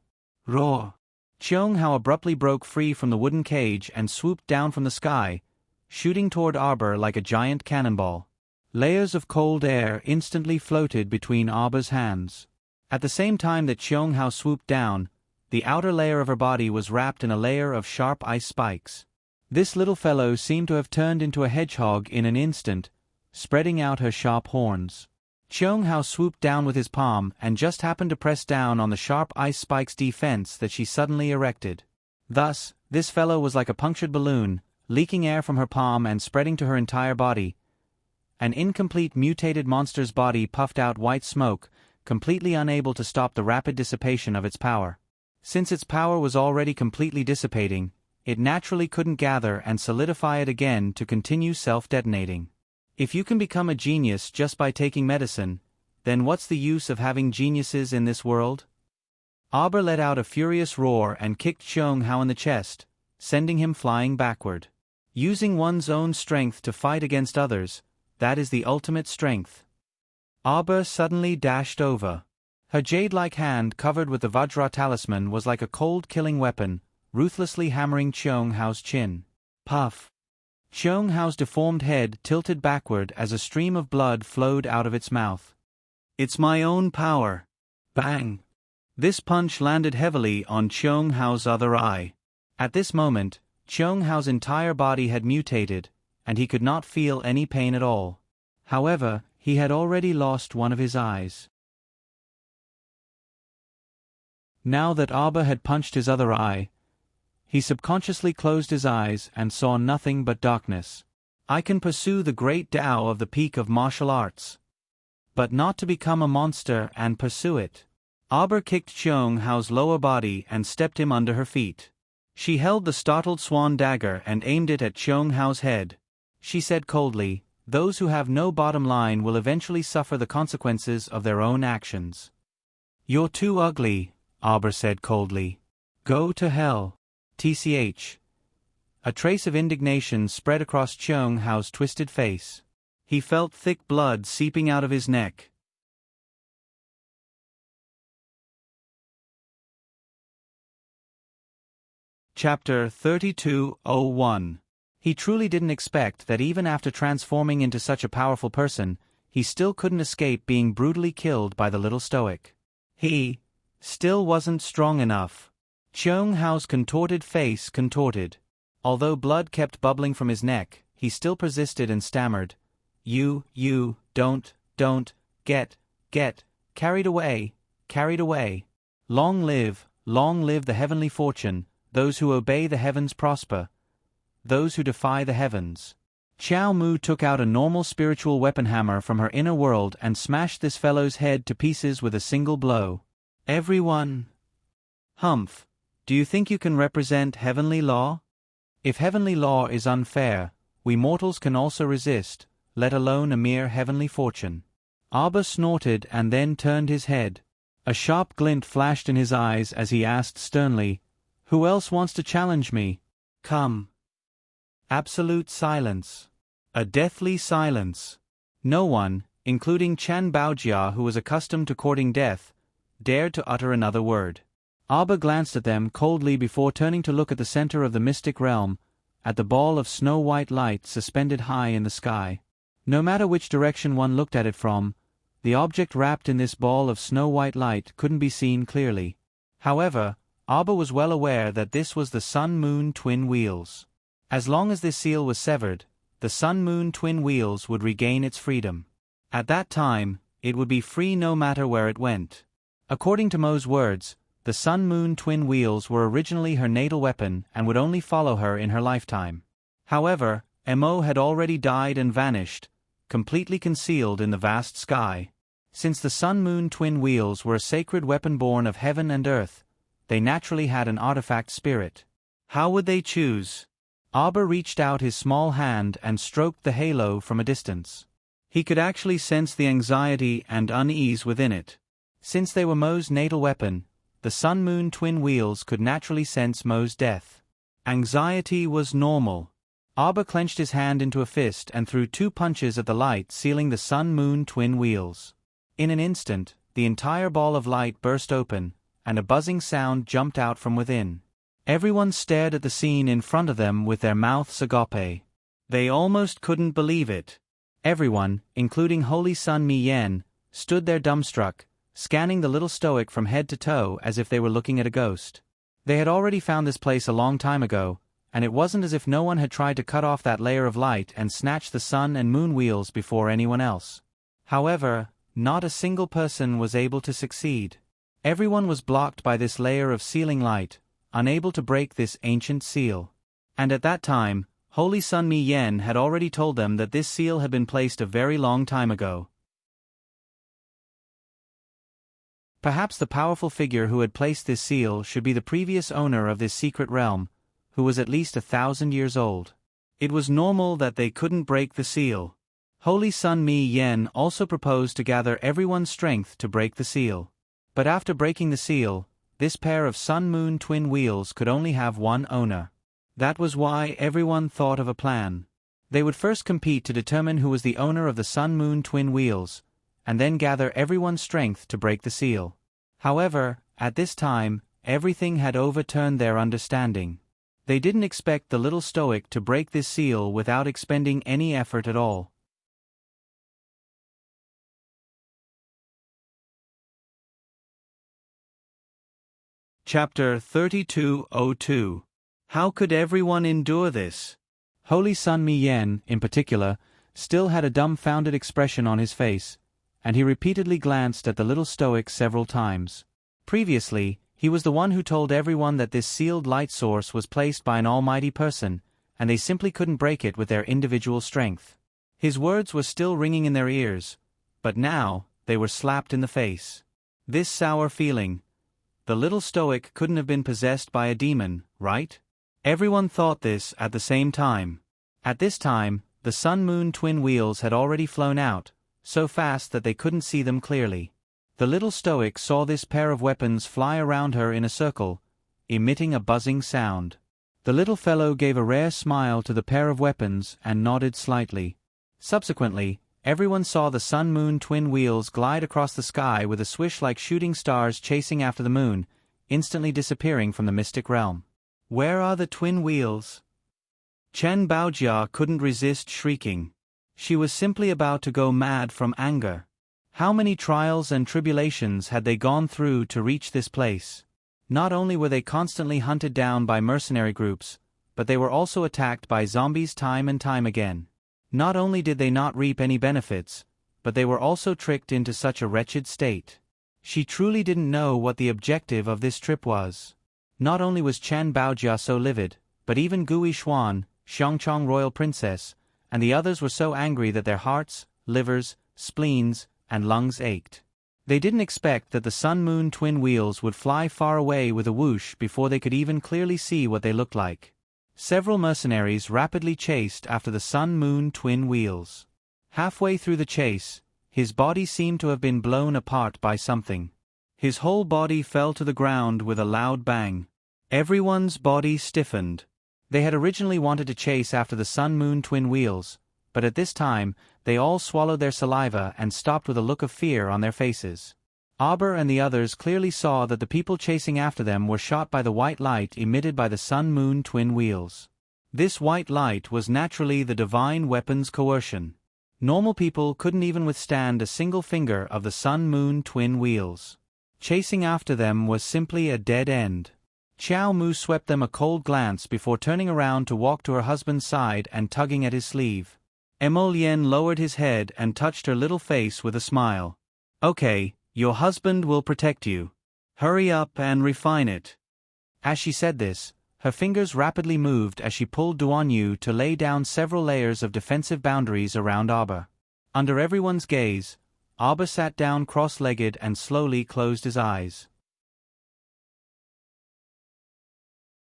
Roar! Cheung Hao abruptly broke free from the wooden cage and swooped down from the sky, shooting toward Arba like a giant cannonball. Layers of cold air instantly floated between Arba's hands. At the same time that Cheung Hao swooped down, the outer layer of her body was wrapped in a layer of sharp ice spikes. This little fellow seemed to have turned into a hedgehog in an instant, spreading out her sharp horns. Cheung Hao swooped down with his palm and just happened to press down on the sharp ice spike's defense that she suddenly erected. Thus, this fellow was like a punctured balloon, leaking air from her palm and spreading to her entire body. An incomplete mutated monster's body puffed out white smoke, completely unable to stop the rapid dissipation of its power. Since its power was already completely dissipating, it naturally couldn't gather and solidify it again to continue self-detonating. If you can become a genius just by taking medicine, then what's the use of having geniuses in this world? Arba let out a furious roar and kicked Cheung Hao in the chest, sending him flying backward. Using one's own strength to fight against others, that is the ultimate strength. Aba suddenly dashed over. Her jade-like hand covered with the Vajra talisman was like a cold killing weapon, ruthlessly hammering Cheung Hao's chin. Puff! Cheung Hao's deformed head tilted backward as a stream of blood flowed out of its mouth. It's my own power. Bang! This punch landed heavily on Cheung Hao's other eye. At this moment, Cheung Hao's entire body had mutated, and he could not feel any pain at all. However, he had already lost one of his eyes. Now that Aba had punched his other eye, he subconsciously closed his eyes and saw nothing but darkness. I can pursue the great Tao of the peak of martial arts, but not to become a monster and pursue it. Aba kicked Cheung Hao's lower body and stepped him under her feet. She held the startled swan dagger and aimed it at Cheung Hao's head. She said coldly, "Those who have no bottom line will eventually suffer the consequences of their own actions." "You're too ugly," Aba said coldly. "Go to hell." TCH. A trace of indignation spread across Cheung Hao's twisted face. He felt thick blood seeping out of his neck. Chapter 32:01. He truly didn't expect that even after transforming into such a powerful person, he still couldn't escape being brutally killed by the little stoic. He still wasn't strong enough. Cheung Hao's contorted face contorted. Although blood kept bubbling from his neck, he still persisted and stammered, You, don't, get, carried away. Long live the heavenly fortune, those who obey the heavens prosper, those who defy the heavens. Xiao Mu took out a normal spiritual weapon hammer from her inner world and smashed this fellow's head to pieces with a single blow. Everyone. Humph. Do you think you can represent heavenly law? If heavenly law is unfair, we mortals can also resist, let alone a mere heavenly fortune. Aba snorted and then turned his head. A sharp glint flashed in his eyes as he asked sternly, "Who else wants to challenge me? Come." Absolute silence. A deathly silence. No one, including Chen Baojia, who was accustomed to courting death, dared to utter another word. Aba glanced at them coldly before turning to look at the center of the mystic realm, at the ball of snow-white light suspended high in the sky. No matter which direction one looked at it from, the object wrapped in this ball of snow-white light couldn't be seen clearly. However, Aba was well aware that this was the Sun-Moon Twin Wheels. As long as this seal was severed, the Sun-Moon Twin Wheels would regain its freedom. At that time, it would be free no matter where it went. According to Mo's words, the Sun-Moon Twin Wheels were originally her natal weapon and would only follow her in her lifetime. However, Mo had already died and vanished, completely concealed in the vast sky. Since the Sun-Moon Twin Wheels were a sacred weapon born of heaven and earth, they naturally had an artifact spirit. How would they choose? Aba reached out his small hand and stroked the halo from a distance. He could actually sense the anxiety and unease within it. Since they were Mo's natal weapon, the Sun-Moon Twin Wheels could naturally sense Mo's death. Anxiety was normal. Aba clenched his hand into a fist and threw 2 punches at the light sealing the Sun-Moon Twin Wheels. In an instant, the entire ball of light burst open, and a buzzing sound jumped out from within. Everyone stared at the scene in front of them with their mouths agape. They almost couldn't believe it. Everyone, including Holy Sun Mi Yen, stood there dumbstruck, scanning the little stoic from head to toe as if they were looking at a ghost. They had already found this place a long time ago, and it wasn't as if no one had tried to cut off that layer of light and snatch the sun and moon wheels before anyone else. However, not a single person was able to succeed. Everyone was blocked by this layer of sealing light, unable to break this ancient seal. And at that time, Holy Sun Mi Yen had already told them that this seal had been placed a very long time ago. Perhaps the powerful figure who had placed this seal should be the previous owner of this secret realm, who was at least 1,000 years old. It was normal that they couldn't break the seal. Holy Sun Mi Yen also proposed to gather everyone's strength to break the seal. But after breaking the seal, this pair of Sun-Moon Twin Wheels could only have one owner. That was why everyone thought of a plan. They would first compete to determine who was the owner of the Sun-Moon twin wheels, and then gather everyone's strength to break the seal. However, at this time, everything had overturned their understanding. They didn't expect the little stoic to break this seal without expending any effort at all. Chapter 32:02. How could everyone endure this? Holy Sun Mi Yen, in particular, still had a dumbfounded expression on his face, and he repeatedly glanced at the little stoic several times. Previously, he was the one who told everyone that this sealed light source was placed by an almighty person, and they simply couldn't break it with their individual strength. His words were still ringing in their ears, but now, they were slapped in the face. This sour feeling. The little stoic couldn't have been possessed by a demon, right? Everyone thought this at the same time. At this time, the Sun-Moon twin wheels had already flown out, so fast that they couldn't see them clearly. The little stoic saw this pair of weapons fly around her in a circle, emitting a buzzing sound. The little fellow gave a rare smile to the pair of weapons and nodded slightly. Subsequently, everyone saw the Sun-Moon twin wheels glide across the sky with a swish like shooting stars chasing after the moon, instantly disappearing from the mystic realm. Where are the twin wheels? Chen Baojia couldn't resist shrieking. She was simply about to go mad from anger. How many trials and tribulations had they gone through to reach this place? Not only were they constantly hunted down by mercenary groups, but they were also attacked by zombies time and time again. Not only did they not reap any benefits, but they were also tricked into such a wretched state. She truly didn't know what the objective of this trip was. Not only was Chen Baojia so livid, but even Gui Xuan, Xiangchong royal princess, and the others were so angry that their hearts, livers, spleens, and lungs ached. They didn't expect that the Sun-Moon twin wheels would fly far away with a whoosh before they could even clearly see what they looked like. Several mercenaries rapidly chased after the Sun-Moon twin wheels. Halfway through the chase, his body seemed to have been blown apart by something. His whole body fell to the ground with a loud bang. Everyone's body stiffened. They had originally wanted to chase after the Sun-Moon twin wheels, but at this time, they all swallowed their saliva and stopped with a look of fear on their faces. Auber and the others clearly saw that the people chasing after them were shot by the white light emitted by the Sun-Moon twin wheels. This white light was naturally the divine weapon's coercion. Normal people couldn't even withstand a single finger of the Sun-Moon twin wheels. Chasing after them was simply a dead end. Xiao Mu swept them a cold glance before turning around to walk to her husband's side and tugging at his sleeve. Emolien lowered his head and touched her little face with a smile. "Okay, your husband will protect you. Hurry up and refine it." As she said this, her fingers rapidly moved as she pulled Duan Yu to lay down several layers of defensive boundaries around Auber. Under everyone's gaze, Auber sat down cross-legged and slowly closed his eyes.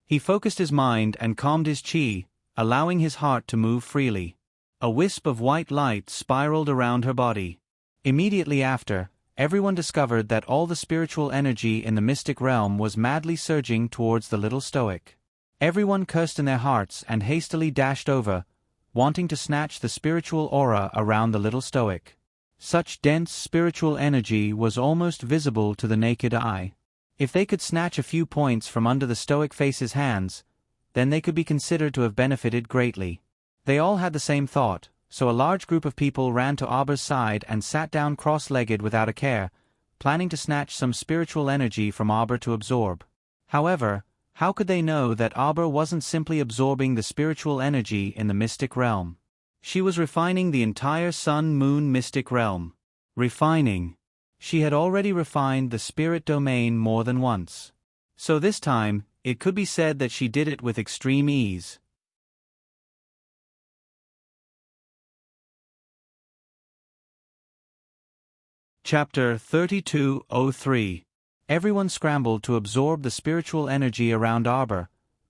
He focused his mind and calmed his qi, allowing his heart to move freely. A wisp of white light spiraled around her body. Immediately after, everyone discovered that all the spiritual energy in the mystic realm was madly surging towards the little stoic. Everyone cursed in their hearts and hastily dashed over, wanting to snatch the spiritual aura around the little stoic. Such dense spiritual energy was almost visible to the naked eye. If they could snatch a few points from under the stoic face's hands, then they could be considered to have benefited greatly. They all had the same thought, so a large group of people ran to Auber's side and sat down cross-legged without a care, planning to snatch some spiritual energy from Auber to absorb. However, how could they know that Auber wasn't simply absorbing the spiritual energy in the mystic realm? She was refining the entire Sun-Moon mystic realm. Refining. She had already refined the spirit domain more than once. So this time, it could be said that she did it with extreme ease. Chapter 32:03. Everyone scrambled to absorb the spiritual energy around Auber,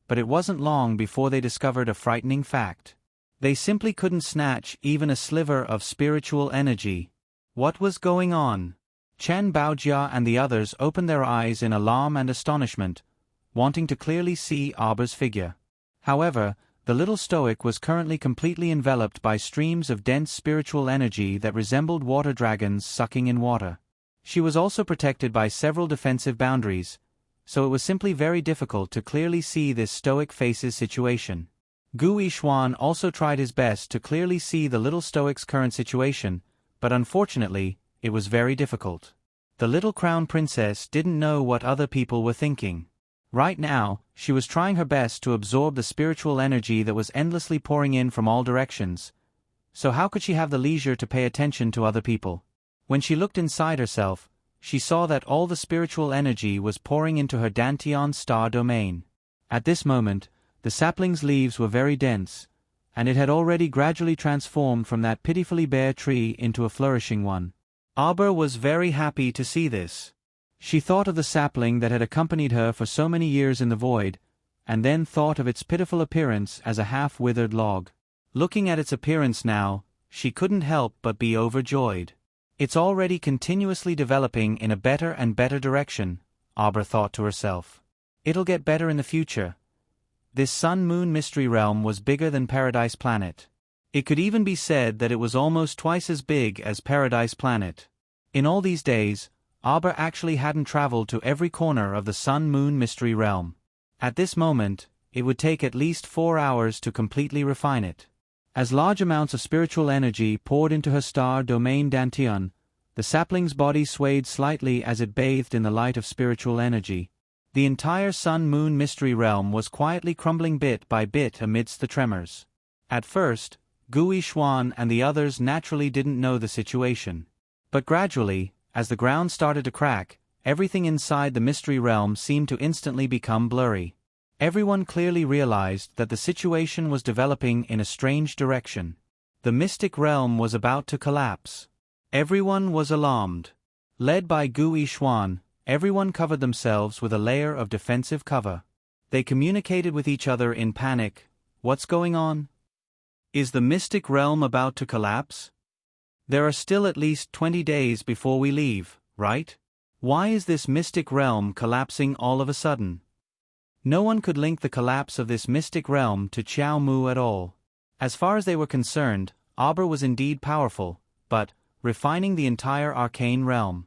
but it wasn't long before they discovered a frightening fact. They simply couldn't snatch even a sliver of spiritual energy. What was going on? Chen Baojia and the others opened their eyes in alarm and astonishment, wanting to clearly see Auber's figure. However, the little Stoic was currently completely enveloped by streams of dense spiritual energy that resembled water dragons sucking in water. She was also protected by several defensive boundaries, so it was simply very difficult to clearly see this Stoic face's situation. Gu Yixuan also tried his best to clearly see the little Stoic's current situation, but unfortunately, it was very difficult. The little crown princess didn't know what other people were thinking. Right now, she was trying her best to absorb the spiritual energy that was endlessly pouring in from all directions. So how could she have the leisure to pay attention to other people? When she looked inside herself, she saw that all the spiritual energy was pouring into her Dantian star domain. At this moment, the sapling's leaves were very dense, and it had already gradually transformed from that pitifully bare tree into a flourishing one. Arbor was very happy to see this. She thought of the sapling that had accompanied her for so many years in the void, and then thought of its pitiful appearance as a half-withered log. Looking at its appearance now, she couldn't help but be overjoyed. It's already continuously developing in a better and better direction, Arbor thought to herself. It'll get better in the future. This Sun-Moon Mystery Realm was bigger than Paradise Planet. It could even be said that it was almost twice as big as Paradise Planet. In all these days, Arbor actually hadn't traveled to every corner of the Sun-Moon Mystery Realm. At this moment, it would take at least 4 hours to completely refine it. As large amounts of spiritual energy poured into her star domain Dantian, the sapling's body swayed slightly as it bathed in the light of spiritual energy. The entire Sun-Moon Mystery Realm was quietly crumbling bit by bit amidst the tremors. At first, Gu Yixuan and the others naturally didn't know the situation. But gradually, as the ground started to crack, everything inside the Mystery Realm seemed to instantly become blurry. Everyone clearly realized that the situation was developing in a strange direction. The Mystic Realm was about to collapse. Everyone was alarmed. Led by Gu Yixuan, everyone covered themselves with a layer of defensive cover. They communicated with each other in panic. What's going on? Is the Mystic Realm about to collapse? There are still at least 20 days before we leave, right? Why is this Mystic Realm collapsing all of a sudden? No one could link the collapse of this Mystic Realm to Qiao Mu at all. As far as they were concerned, Arbor was indeed powerful, but refining the entire arcane realm.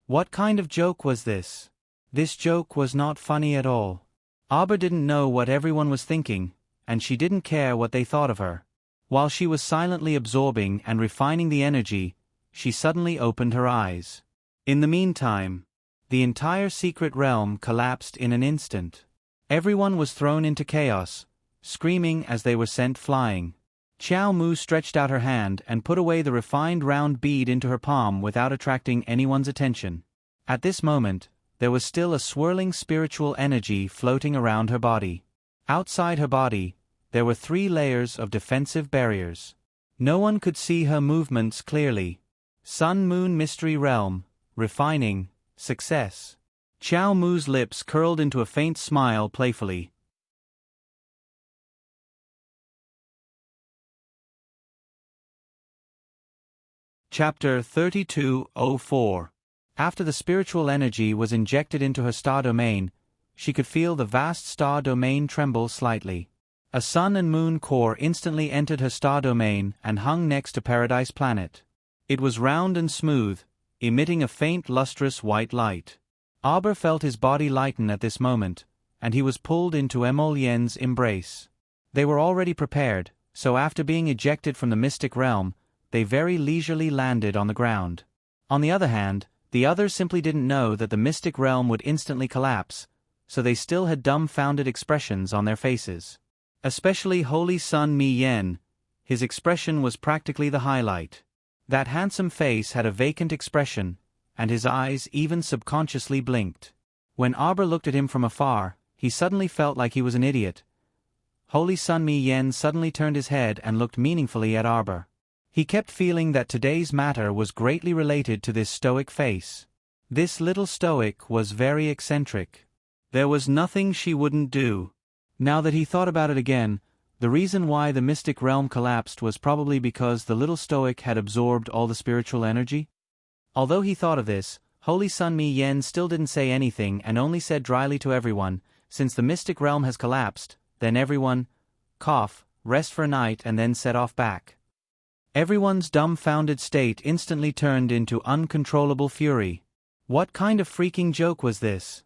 What kind of joke was this? This joke was not funny at all. Arbor didn't know what everyone was thinking, and she didn't care what they thought of her. While she was silently absorbing and refining the energy, she suddenly opened her eyes. In the meantime, the entire secret realm collapsed in an instant. Everyone was thrown into chaos, screaming as they were sent flying. Qiao Mu stretched out her hand and put away the refined round bead into her palm without attracting anyone's attention. At this moment, there was still a swirling spiritual energy floating around her body. Outside her body, there were 3 layers of defensive barriers. No one could see her movements clearly. Sun-Moon Mystery Realm, refining, success. Qiao Mu's lips curled into a faint smile playfully. Chapter 32:04. After the spiritual energy was injected into her star domain, she could feel the vast star domain tremble slightly. A sun and moon core instantly entered her star domain and hung next to Paradise Planet. It was round and smooth, emitting a faint lustrous white light. Arbor felt his body lighten at this moment, and he was pulled into Emolyen's embrace. They were already prepared, so after being ejected from the mystic realm, they very leisurely landed on the ground. On the other hand, the others simply didn't know that the mystic realm would instantly collapse, so they still had dumbfounded expressions on their faces. Especially Holy Sun Mi Yen, his expression was practically the highlight. That handsome face had a vacant expression, and his eyes even subconsciously blinked. When Arbor looked at him from afar, he suddenly felt like he was an idiot. Holy Sun Mi Yen suddenly turned his head and looked meaningfully at Arbor. He kept feeling that today's matter was greatly related to this stoic face. This little stoic was very eccentric. There was nothing she wouldn't do. Now that he thought about it again, the reason why the mystic realm collapsed was probably because the little stoic had absorbed all the spiritual energy. Although he thought of this, Holy Sun Mi Yen still didn't say anything and only said dryly to everyone, since the mystic realm has collapsed, then everyone, cough, rest for a night and then set off back. Everyone's dumbfounded state instantly turned into uncontrollable fury. What kind of freaking joke was this?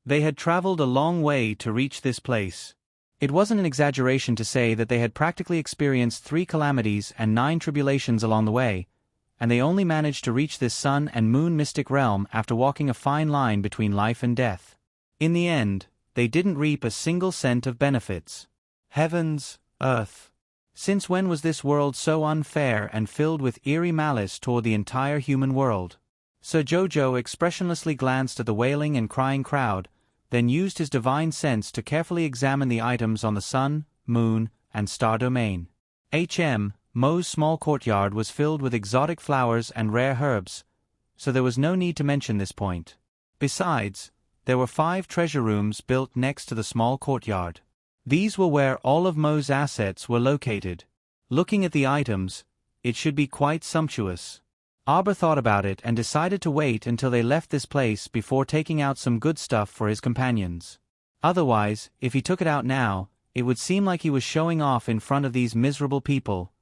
They had traveled a long way to reach this place. It wasn't an exaggeration to say that they had practically experienced 3 calamities and 9 tribulations along the way, and they only managed to reach this sun and moon mystic realm after walking a fine line between life and death. In the end, they didn't reap a single cent of benefits. Heavens, earth. Since when was this world so unfair and filled with eerie malice toward the entire human world? Sir Jojo expressionlessly glanced at the wailing and crying crowd, then used his divine sense to carefully examine the items on the sun, moon, and star domain. Mo's small courtyard was filled with exotic flowers and rare herbs, so there was no need to mention this point. Besides, there were 5 treasure rooms built next to the small courtyard. These were where all of Mo's assets were located. Looking at the items, it should be quite sumptuous. Arbor thought about it and decided to wait until they left this place before taking out some good stuff for his companions. Otherwise, if he took it out now, it would seem like he was showing off in front of these miserable people.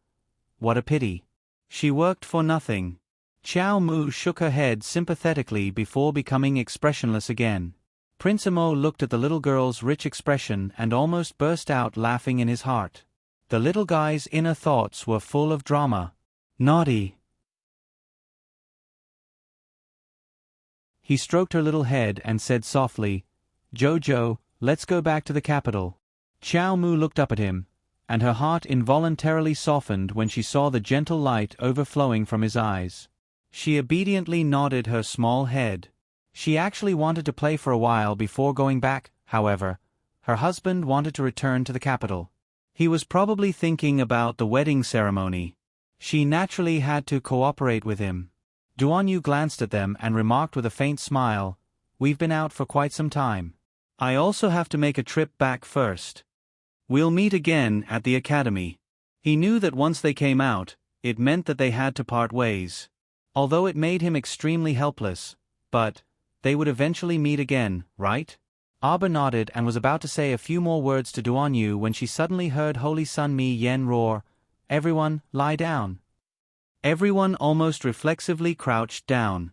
What a pity. She worked for nothing. Xiao Mu shook her head sympathetically before becoming expressionless again. Prince Amo looked at the little girl's rich expression and almost burst out laughing in his heart. The little guy's inner thoughts were full of drama. Naughty. He stroked her little head and said softly, "Jojo, let's go back to the capital." Xiao Mu looked up at him, and her heart involuntarily softened when she saw the gentle light overflowing from his eyes. She obediently nodded her small head. She actually wanted to play for a while before going back, however. Her husband wanted to return to the capital. He was probably thinking about the wedding ceremony. She naturally had to cooperate with him. Duan Yu glanced at them and remarked with a faint smile, "We've been out for quite some time. I also have to make a trip back first. We'll meet again at the academy." He knew that once they came out, it meant that they had to part ways. Although it made him extremely helpless, but they would eventually meet again, right? Arbor nodded and was about to say a few more words to Duan Yu when she suddenly heard Holy Sun Mi Yen roar, "Everyone, lie down." Everyone almost reflexively crouched down.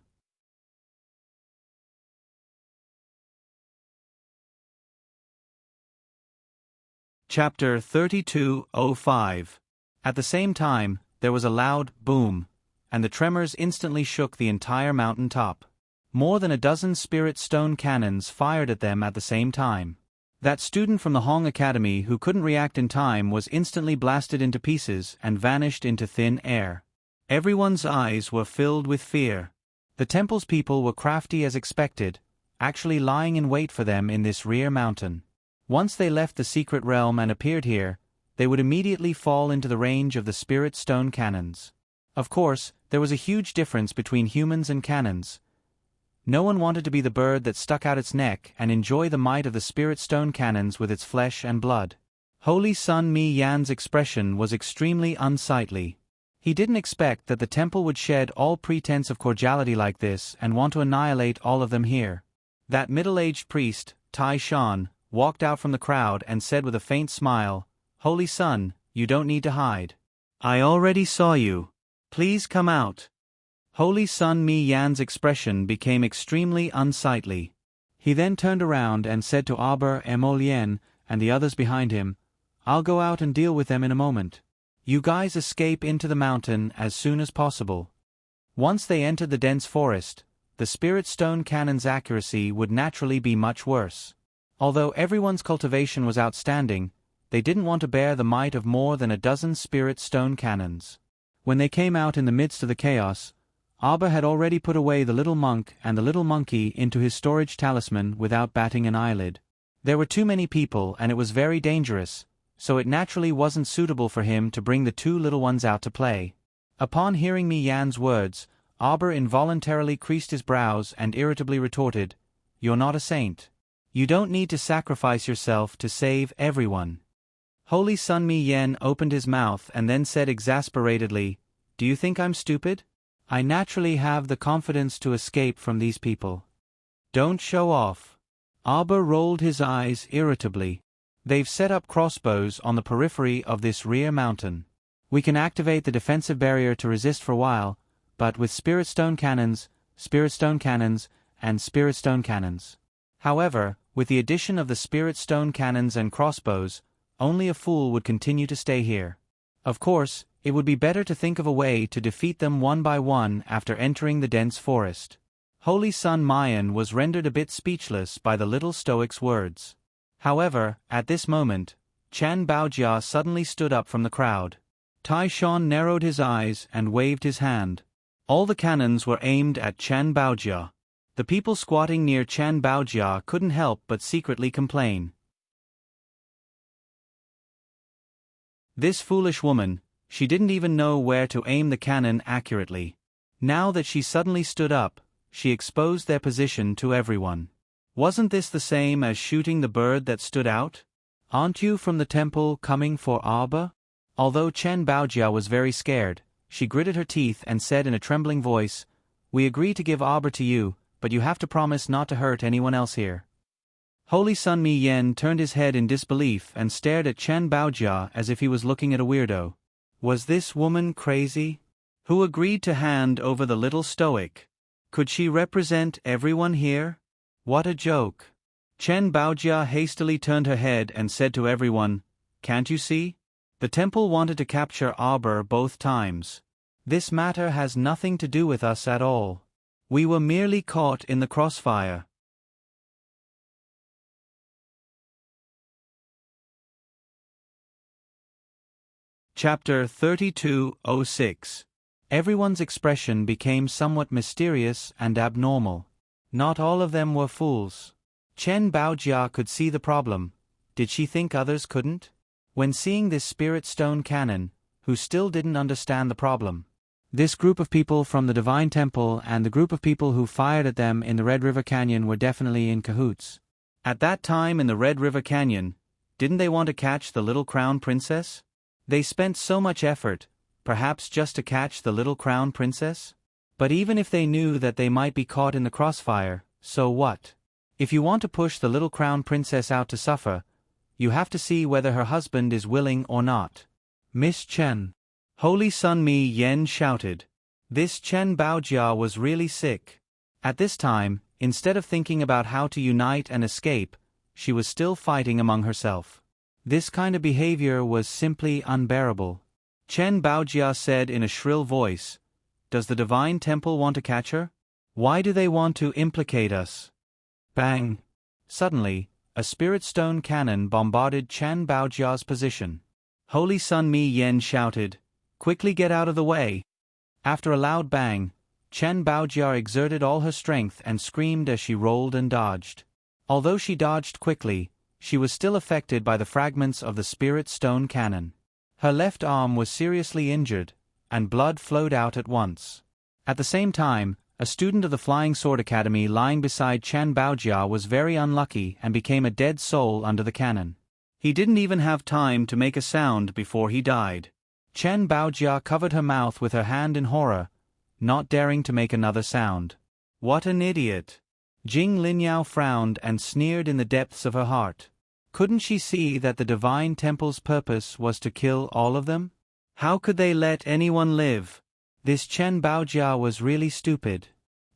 Chapter 32:05. At the same time, there was a loud boom, and the tremors instantly shook the entire mountain top. More than a dozen spirit stone cannons fired at them at the same time. That student from the Hong Academy who couldn't react in time was instantly blasted into pieces and vanished into thin air. Everyone's eyes were filled with fear. The temple's people were crafty as expected, actually lying in wait for them in this rear mountain. Once they left the secret realm and appeared here, they would immediately fall into the range of the spirit stone cannons. Of course, there was a huge difference between humans and cannons. No one wanted to be the bird that stuck out its neck and enjoy the might of the spirit stone cannons with its flesh and blood. Holy Sun Mi Yan's expression was extremely unsightly. He didn't expect that the temple would shed all pretense of cordiality like this and want to annihilate all of them here. That middle-aged priest, Tai Shan, walked out from the crowd and said with a faint smile, "Holy Sun, you don't need to hide. I already saw you. Please come out." Holy Sun Mi Yan's expression became extremely unsightly. He then turned around and said to Arbor Emolien and the others behind him, "I'll go out and deal with them in a moment. You guys escape into the mountain as soon as possible." Once they entered the dense forest, the spirit stone cannon's accuracy would naturally be much worse. Although everyone's cultivation was outstanding, they didn't want to bear the might of more than a dozen spirit stone cannons. When they came out in the midst of the chaos, Arbor had already put away the little monk and the little monkey into his storage talisman without batting an eyelid. There were too many people and it was very dangerous, so it naturally wasn't suitable for him to bring the 2 little ones out to play. Upon hearing Mi Yan's words, Arbor involuntarily creased his brows and irritably retorted, "You're not a saint. You don't need to sacrifice yourself to save everyone." Holy Sun Mi Yen opened his mouth and then said exasperatedly, "Do you think I'm stupid? I naturally have the confidence to escape from these people. Don't show off. Arbor rolled his eyes irritably. They've set up crossbows on the periphery of this rear mountain. We can activate the defensive barrier to resist for a while, but with spirit stone cannons, and spirit stone cannons. However, with the addition of the spirit stone cannons and crossbows, only a fool would continue to stay here. Of course, it would be better to think of a way to defeat them one by one after entering the dense forest. Holy Sun Mayan was rendered a bit speechless by the little stoic's words. However, at this moment, Chan Baojia suddenly stood up from the crowd. Tai Shan narrowed his eyes and waved his hand. All the cannons were aimed at Chan Baojia. The people squatting near Chan Baojia couldn't help but secretly complain. This foolish woman, she didn't even know where to aim the cannon accurately. Now that she suddenly stood up, she exposed their position to everyone. Wasn't this the same as shooting the bird that stood out? Aren't you from the temple coming for Arbor? Although Chen Baojia was very scared, she gritted her teeth and said in a trembling voice, "We agree to give Arbor to you, but you have to promise not to hurt anyone else here." Holy Sun Mi Yen turned his head in disbelief and stared at Chen Baojia as if he was looking at a weirdo. Was this woman crazy? Who agreed to hand over the little stoic? Could she represent everyone here? What a joke. Chen Baojia hastily turned her head and said to everyone, "Can't you see? The temple wanted to capture Arbor both times. This matter has nothing to do with us at all. We were merely caught in the crossfire." Chapter 32:06. Everyone's expression became somewhat mysterious and abnormal. Not all of them were fools. Chen Baojia could see the problem. Did she think others couldn't? When seeing this spirit stone cannon, who still didn't understand the problem? This group of people from the Divine Temple and the group of people who fired at them in the Red River Canyon were definitely in cahoots. At that time in the Red River Canyon, didn't they want to catch the little crown princess? They spent so much effort, perhaps just to catch the little crown princess? But even if they knew that they might be caught in the crossfire, so what? If you want to push the little crown princess out to suffer, you have to see whether her husband is willing or not. Miss Chen. Holy Sun Mi Yen shouted. This Chen Baojia was really sick. At this time, instead of thinking about how to unite and escape, she was still fighting among herself. This kind of behavior was simply unbearable. Chen Baojia said in a shrill voice, "Does the Divine Temple want to catch her? Why do they want to implicate us?" Bang! Suddenly, a spirit stone cannon bombarded Chen Baojia's position. Holy Sun Mi Yen shouted, "Quickly get out of the way!" After a loud bang, Chen Baojia exerted all her strength and screamed as she rolled and dodged. Although she dodged quickly, she was still affected by the fragments of the spirit stone cannon. Her left arm was seriously injured, and blood flowed out at once. At the same time, a student of the Flying Sword Academy lying beside Chen Baojia was very unlucky and became a dead soul under the cannon. He didn't even have time to make a sound before he died. Chen Baojia covered her mouth with her hand in horror, not daring to make another sound. What an idiot! Jing Linyao frowned and sneered in the depths of her heart. Couldn't she see that the Divine Temple's purpose was to kill all of them? How could they let anyone live? This Chen Baojia was really stupid.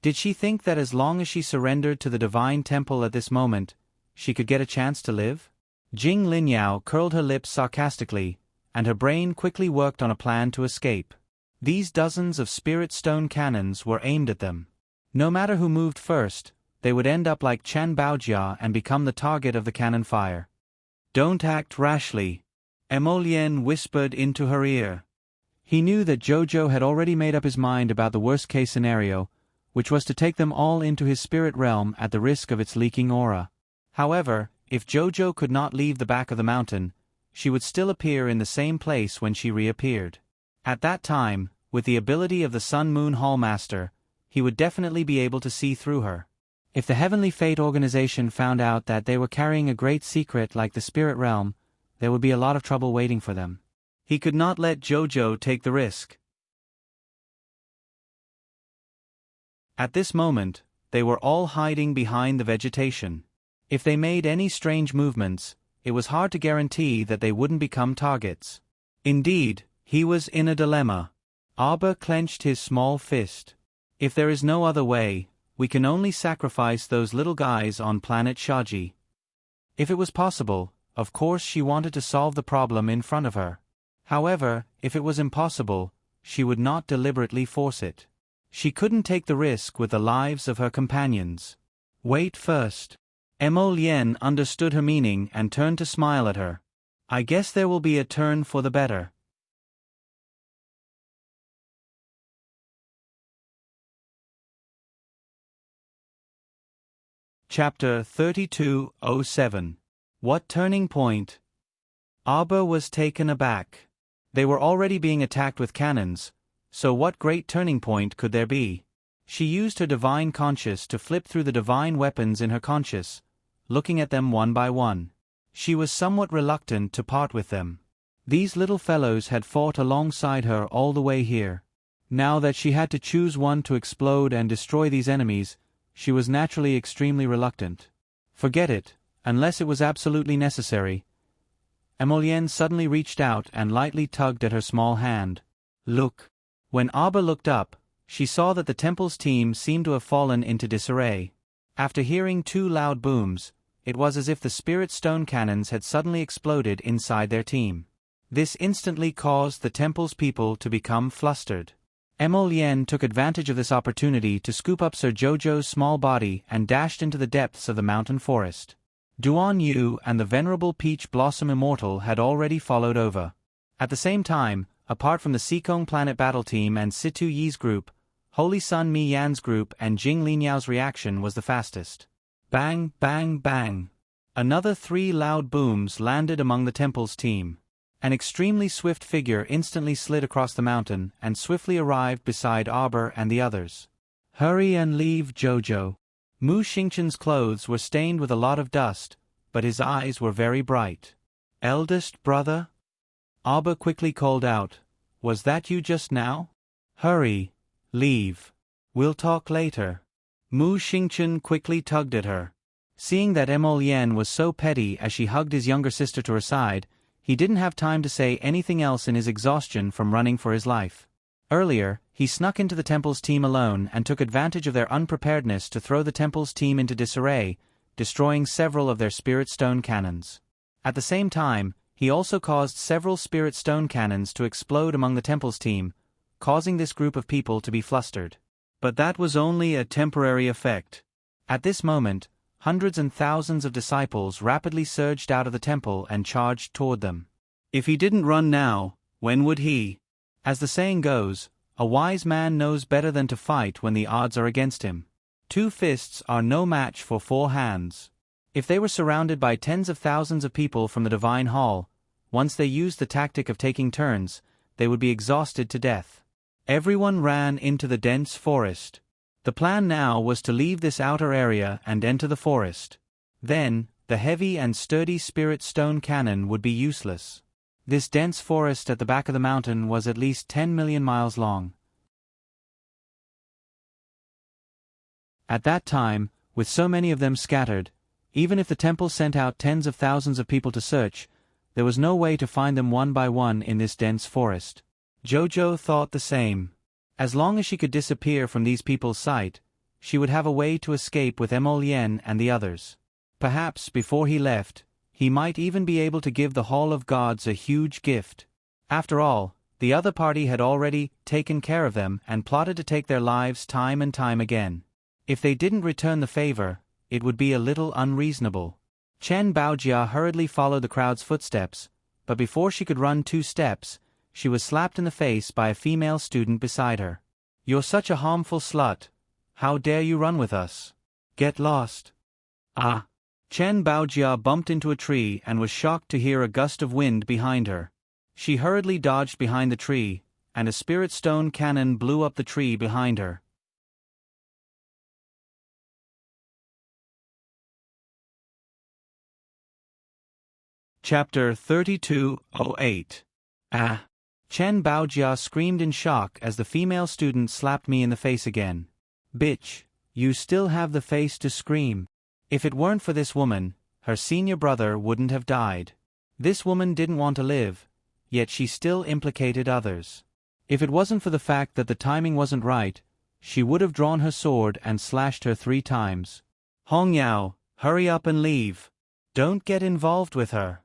Did she think that as long as she surrendered to the Divine Temple at this moment, she could get a chance to live? Jing Linyao curled her lips sarcastically, and her brain quickly worked on a plan to escape. These dozens of spirit stone cannons were aimed at them. No matter who moved first, they would end up like Chen Baojia and become the target of the cannon fire. "Don't act rashly," Emolien whispered into her ear. He knew that Jojo had already made up his mind about the worst-case scenario, which was to take them all into his spirit realm at the risk of its leaking aura. However, if Jojo could not leave the back of the mountain, she would still appear in the same place when she reappeared. At that time, with the ability of the Sun Moon Hallmaster, he would definitely be able to see through her. If the Heavenly Fate organization found out that they were carrying a great secret like the spirit realm, there would be a lot of trouble waiting for them. He could not let Jojo take the risk. At this moment, they were all hiding behind the vegetation. If they made any strange movements, it was hard to guarantee that they wouldn't become targets. Indeed, he was in a dilemma. Arba clenched his small fist. If there is no other way, we can only sacrifice those little guys on planet Shaji. If it was possible, of course she wanted to solve the problem in front of her. However, if it was impossible, she would not deliberately force it. She couldn't take the risk with the lives of her companions. Wait first. Emolien understood her meaning and turned to smile at her. I guess there will be a turn for the better. Chapter 32:07. What turning point? Arba was taken aback. They were already being attacked with cannons, so what great turning point could there be? She used her divine conscience to flip through the divine weapons in her conscience, looking at them one by one. She was somewhat reluctant to part with them. These little fellows had fought alongside her all the way here. Now that she had to choose one to explode and destroy these enemies, she was naturally extremely reluctant. Forget it, unless it was absolutely necessary. Emolien suddenly reached out and lightly tugged at her small hand. Look. When Arba looked up, she saw that the temple's team seemed to have fallen into disarray. After hearing two loud booms, it was as if the spirit stone cannons had suddenly exploded inside their team. This instantly caused the temple's people to become flustered. Emolien took advantage of this opportunity to scoop up Sir Jojo's small body and dashed into the depths of the mountain forest. Duan Yu and the venerable Peach Blossom Immortal had already followed over. At the same time, apart from the Seekong Planet Battle Team and Situ Yi's group, Holy Sun Mi Yan's group and Jing Liniao's reaction was the fastest. Bang, bang, bang. Another 3 loud booms landed among the temple's team. An extremely swift figure instantly slid across the mountain and swiftly arrived beside Arba and the others. Hurry and leave, Jojo. Mu Xingchen's clothes were stained with a lot of dust, but his eyes were very bright. Eldest brother? Arba quickly called out, Was that you just now? Hurry. Leave. We'll talk later. Mu Xingchen quickly tugged at her. Seeing that Emolien was so petty as she hugged his younger sister to her side, he didn't have time to say anything else in his exhaustion from running for his life. Earlier, he snuck into the temple's team alone and took advantage of their unpreparedness to throw the temple's team into disarray, destroying several of their spirit stone cannons. At the same time, he also caused several spirit stone cannons to explode among the temple's team, causing this group of people to be flustered. But that was only a temporary effect. At this moment, hundreds and thousands of disciples rapidly surged out of the temple and charged toward them. If he didn't run now, when would he? As the saying goes, a wise man knows better than to fight when the odds are against him. 2 fists are no match for 4 hands. If they were surrounded by tens of thousands of people from the Divine Hall, once they used the tactic of taking turns, they would be exhausted to death. Everyone ran into the dense forest. The plan now was to leave this outer area and enter the forest. Then, the heavy and sturdy spirit stone cannon would be useless. This dense forest at the back of the mountain was at least 10 million miles long. At that time, with so many of them scattered, even if the temple sent out tens of thousands of people to search, there was no way to find them one by one in this dense forest. Jojo thought the same. As long as she could disappear from these people's sight, she would have a way to escape with Emolien and the others. Perhaps before he left, he might even be able to give the Hall of Gods a huge gift. After all, the other party had already taken care of them and plotted to take their lives time and time again. If they didn't return the favor, it would be a little unreasonable. Chen Baojia hurriedly followed the crowd's footsteps, but before she could run 2 steps, she was slapped in the face by a female student beside her. You're such a harmful slut. How dare you run with us? Get lost. Ah! Chen Baojia bumped into a tree and was shocked to hear a gust of wind behind her. She hurriedly dodged behind the tree, and a spirit stone cannon blew up the tree behind her. Chapter 32:08. Ah! Chen Baojia screamed in shock as the female student slapped me in the face again. Bitch, you still have the face to scream. If it weren't for this woman, her senior brother wouldn't have died. This woman didn't want to live, yet she still implicated others. If it wasn't for the fact that the timing wasn't right, she would have drawn her sword and slashed her 3 times. Hong Yao, hurry up and leave. Don't get involved with her.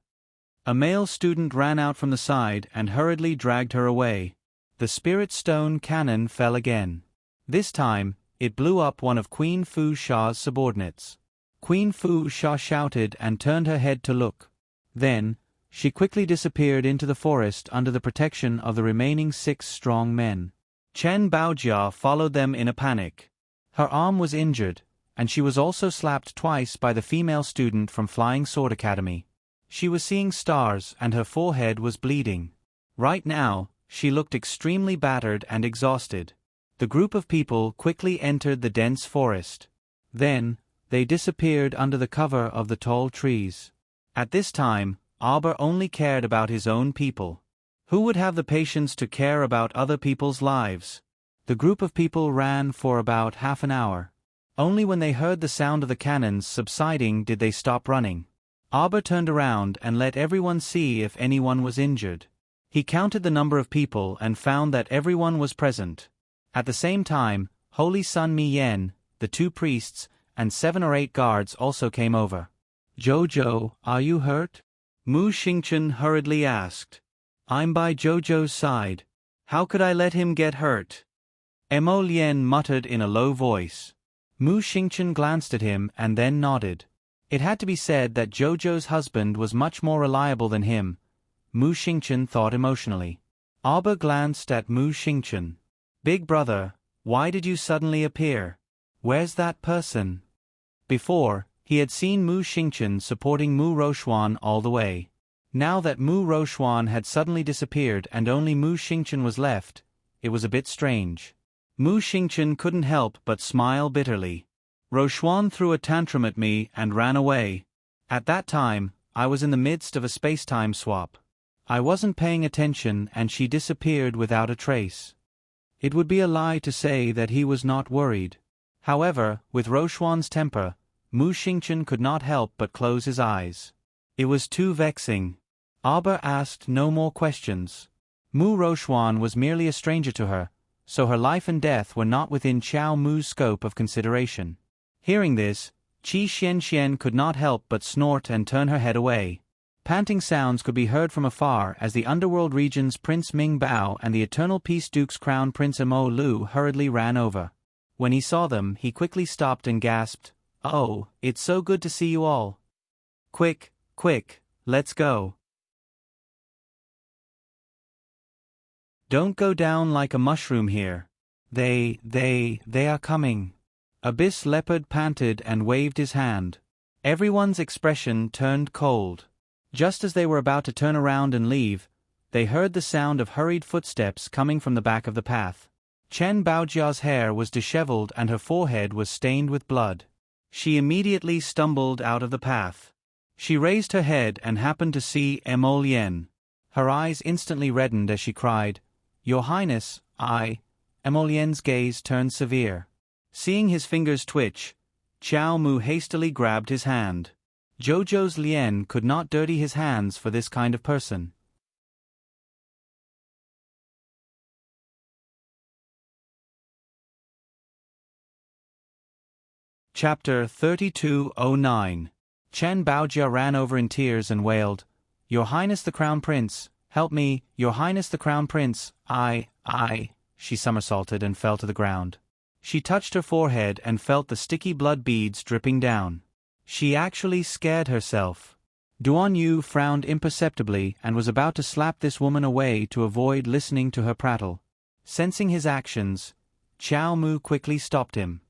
A male student ran out from the side and hurriedly dragged her away. The spirit stone cannon fell again. This time, it blew up one of Queen Fu Sha's subordinates. Queen Fu Sha shouted and turned her head to look. Then, she quickly disappeared into the forest under the protection of the remaining 6 strong men. Chen Baojia followed them in a panic. Her arm was injured, and she was also slapped twice by the female student from Flying Sword Academy. She was seeing stars and her forehead was bleeding. Right now, she looked extremely battered and exhausted. The group of people quickly entered the dense forest. Then, they disappeared under the cover of the tall trees. At this time, Arbor only cared about his own people. Who would have the patience to care about other people's lives? The group of people ran for about half an hour. Only when they heard the sound of the cannons subsiding did they stop running. Arbor turned around and let everyone see if anyone was injured. He counted the number of people and found that everyone was present. At the same time, Holy Sun Mi Yen, the 2 priests, and 7 or 8 guards also came over. "Jojo, are you hurt?" Mu Xingchen hurriedly asked. "I'm by Jojo's side. How could I let him get hurt?" Mo Lien muttered in a low voice. Mu Xingchen glanced at him and then nodded. It had to be said that Jojo's husband was much more reliable than him, Mu Xingchen thought emotionally. Arbor glanced at Mu Xingchen. "Big brother, why did you suddenly appear? Where's that person?" Before, he had seen Mu Xingchen supporting Mu Rochuan all the way. Now that Mu Rochuan had suddenly disappeared and only Mu Xingchen was left, it was a bit strange. Mu Xingchen couldn't help but smile bitterly. "Rochuan threw a tantrum at me and ran away. At that time, I was in the midst of a space-time swap. I wasn't paying attention and she disappeared without a trace." It would be a lie to say that he was not worried. However, with Rochuan's temper, Mu Xingchen could not help but close his eyes. It was too vexing. Arbor asked no more questions. Mu Rochuan was merely a stranger to her, so her life and death were not within Qiao Mu's scope of consideration. Hearing this, Qi Xianxian could not help but snort and turn her head away. Panting sounds could be heard from afar as the underworld region's Prince Ming Bao and the Eternal Peace Duke's Crown Prince Mo Lu hurriedly ran over. When he saw them, he quickly stopped and gasped, "Oh, it's so good to see you all. Quick, quick, let's go. Don't go down like a mushroom here. They are coming." Abyss Leopard panted and waved his hand. Everyone's expression turned cold. Just as they were about to turn around and leave, they heard the sound of hurried footsteps coming from the back of the path. Chen Baojia's hair was disheveled and her forehead was stained with blood. She immediately stumbled out of the path. She raised her head and happened to see Mo Lien. Her eyes instantly reddened as she cried, "Your Highness, I..." Mo Lien's gaze turned severe. Seeing his fingers twitch, Qiao Mu hastily grabbed his hand. Jojo's Lien could not dirty his hands for this kind of person. Chapter 3209. Chen Baojia ran over in tears and wailed, "Your Highness the Crown Prince, help me, Your Highness the Crown Prince, I. She somersaulted and fell to the ground. She touched her forehead and felt the sticky blood beads dripping down. She actually scared herself. Duan Yu frowned imperceptibly and was about to slap this woman away to avoid listening to her prattle. Sensing his actions, Qiao Mu quickly stopped him.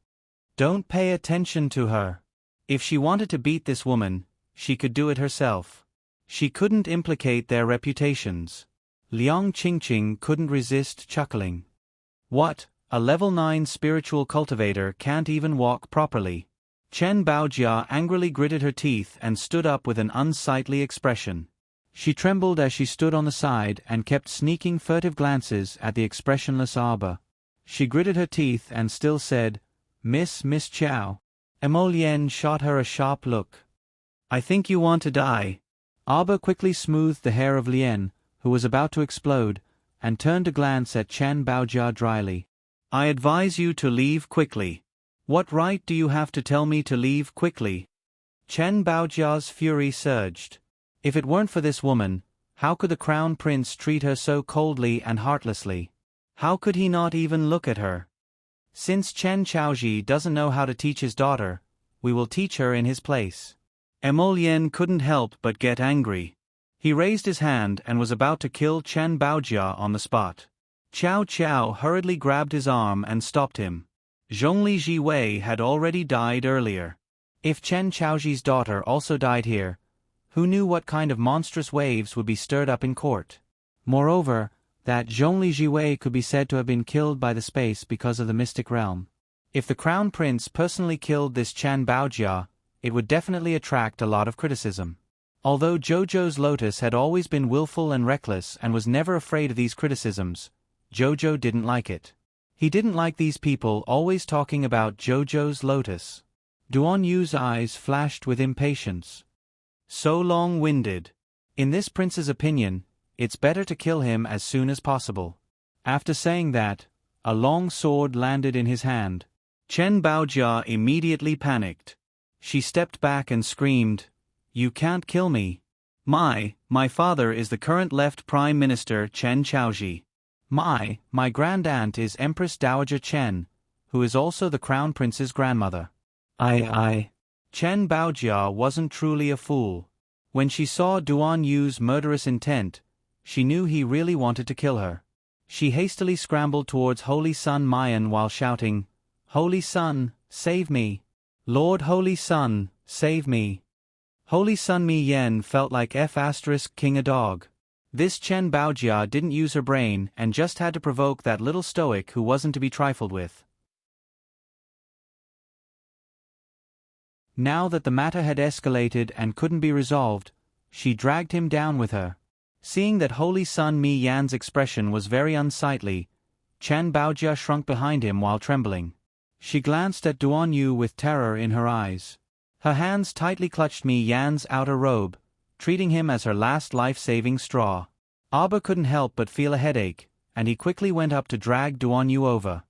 "Don't pay attention to her. If she wanted to beat this woman, she could do it herself. She couldn't implicate their reputations." Liang Qingqing couldn't resist chuckling. "What, a level 9 spiritual cultivator can't even walk properly?" Chen Baojia angrily gritted her teeth and stood up with an unsightly expression. She trembled as she stood on the side and kept sneaking furtive glances at the expressionless Arbor. She gritted her teeth and still said, Miss Qiao. Emolien shot her a sharp look. I think you want to die. Arba quickly smoothed the hair of Lien, who was about to explode, and turned to glance at Chen Baojia dryly. I advise you to leave quickly. What right do you have to tell me to leave quickly? Chen Baojia's fury surged. If it weren't for this woman, how could the crown prince treat her so coldly and heartlessly? How could he not even look at her? Since Chen Chaoji doesn't know how to teach his daughter, we will teach her in his place. Emolien couldn't help but get angry. He raised his hand and was about to kill Chen Baojia on the spot. Qiao Qiao hurriedly grabbed his arm and stopped him. Zhongli Jiwei had already died earlier. If Chen Chaoji's daughter also died here, who knew what kind of monstrous waves would be stirred up in court? Moreover, that Zhongli Jiwei could be said to have been killed by the space because of the mystic realm. If the crown prince personally killed this Chen Baojia, it would definitely attract a lot of criticism. Although Jojo's Lotus had always been willful and reckless and was never afraid of these criticisms, Jojo didn't like it. He didn't like these people always talking about Jojo's Lotus. Duan Yu's eyes flashed with impatience. So long-winded. In this prince's opinion, it's better to kill him as soon as possible. After saying that, a long sword landed in his hand. Chen Baojia immediately panicked. She stepped back and screamed, "You can't kill me. My father is the current left Prime Minister Chen Chaoji. My grand-aunt is Empress Dowager Chen, who is also the Crown Prince's grandmother." Chen Baojia wasn't truly a fool. When she saw Duan Yu's murderous intent, she knew he really wanted to kill her. She hastily scrambled towards Holy Sun Mayan while shouting, "Holy Sun, save me! Lord Holy Sun, save me!" Holy Sun Mi Yen felt like King a dog. This Chen Baojia didn't use her brain and just had to provoke that little stoic who wasn't to be trifled with. Now that the matter had escalated and couldn't be resolved, she dragged him down with her. Seeing that Holy Sun Mi Yan's expression was very unsightly, Chen Baojia shrunk behind him while trembling. She glanced at Duan Yu with terror in her eyes. Her hands tightly clutched Mi Yan's outer robe, treating him as her last life-saving straw. Arba couldn't help but feel a headache, and he quickly went up to drag Duan Yu over.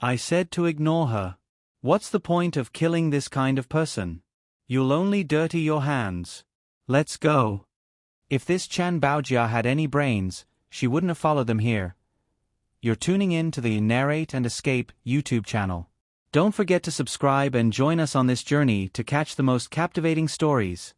I said to ignore her. What's the point of killing this kind of person? You'll only dirty your hands. Let's go. If this Chen Baojia had any brains, she wouldn't have followed them here. You're tuning in to the Narrate and Escape YouTube channel. Don't forget to subscribe and join us on this journey to catch the most captivating stories.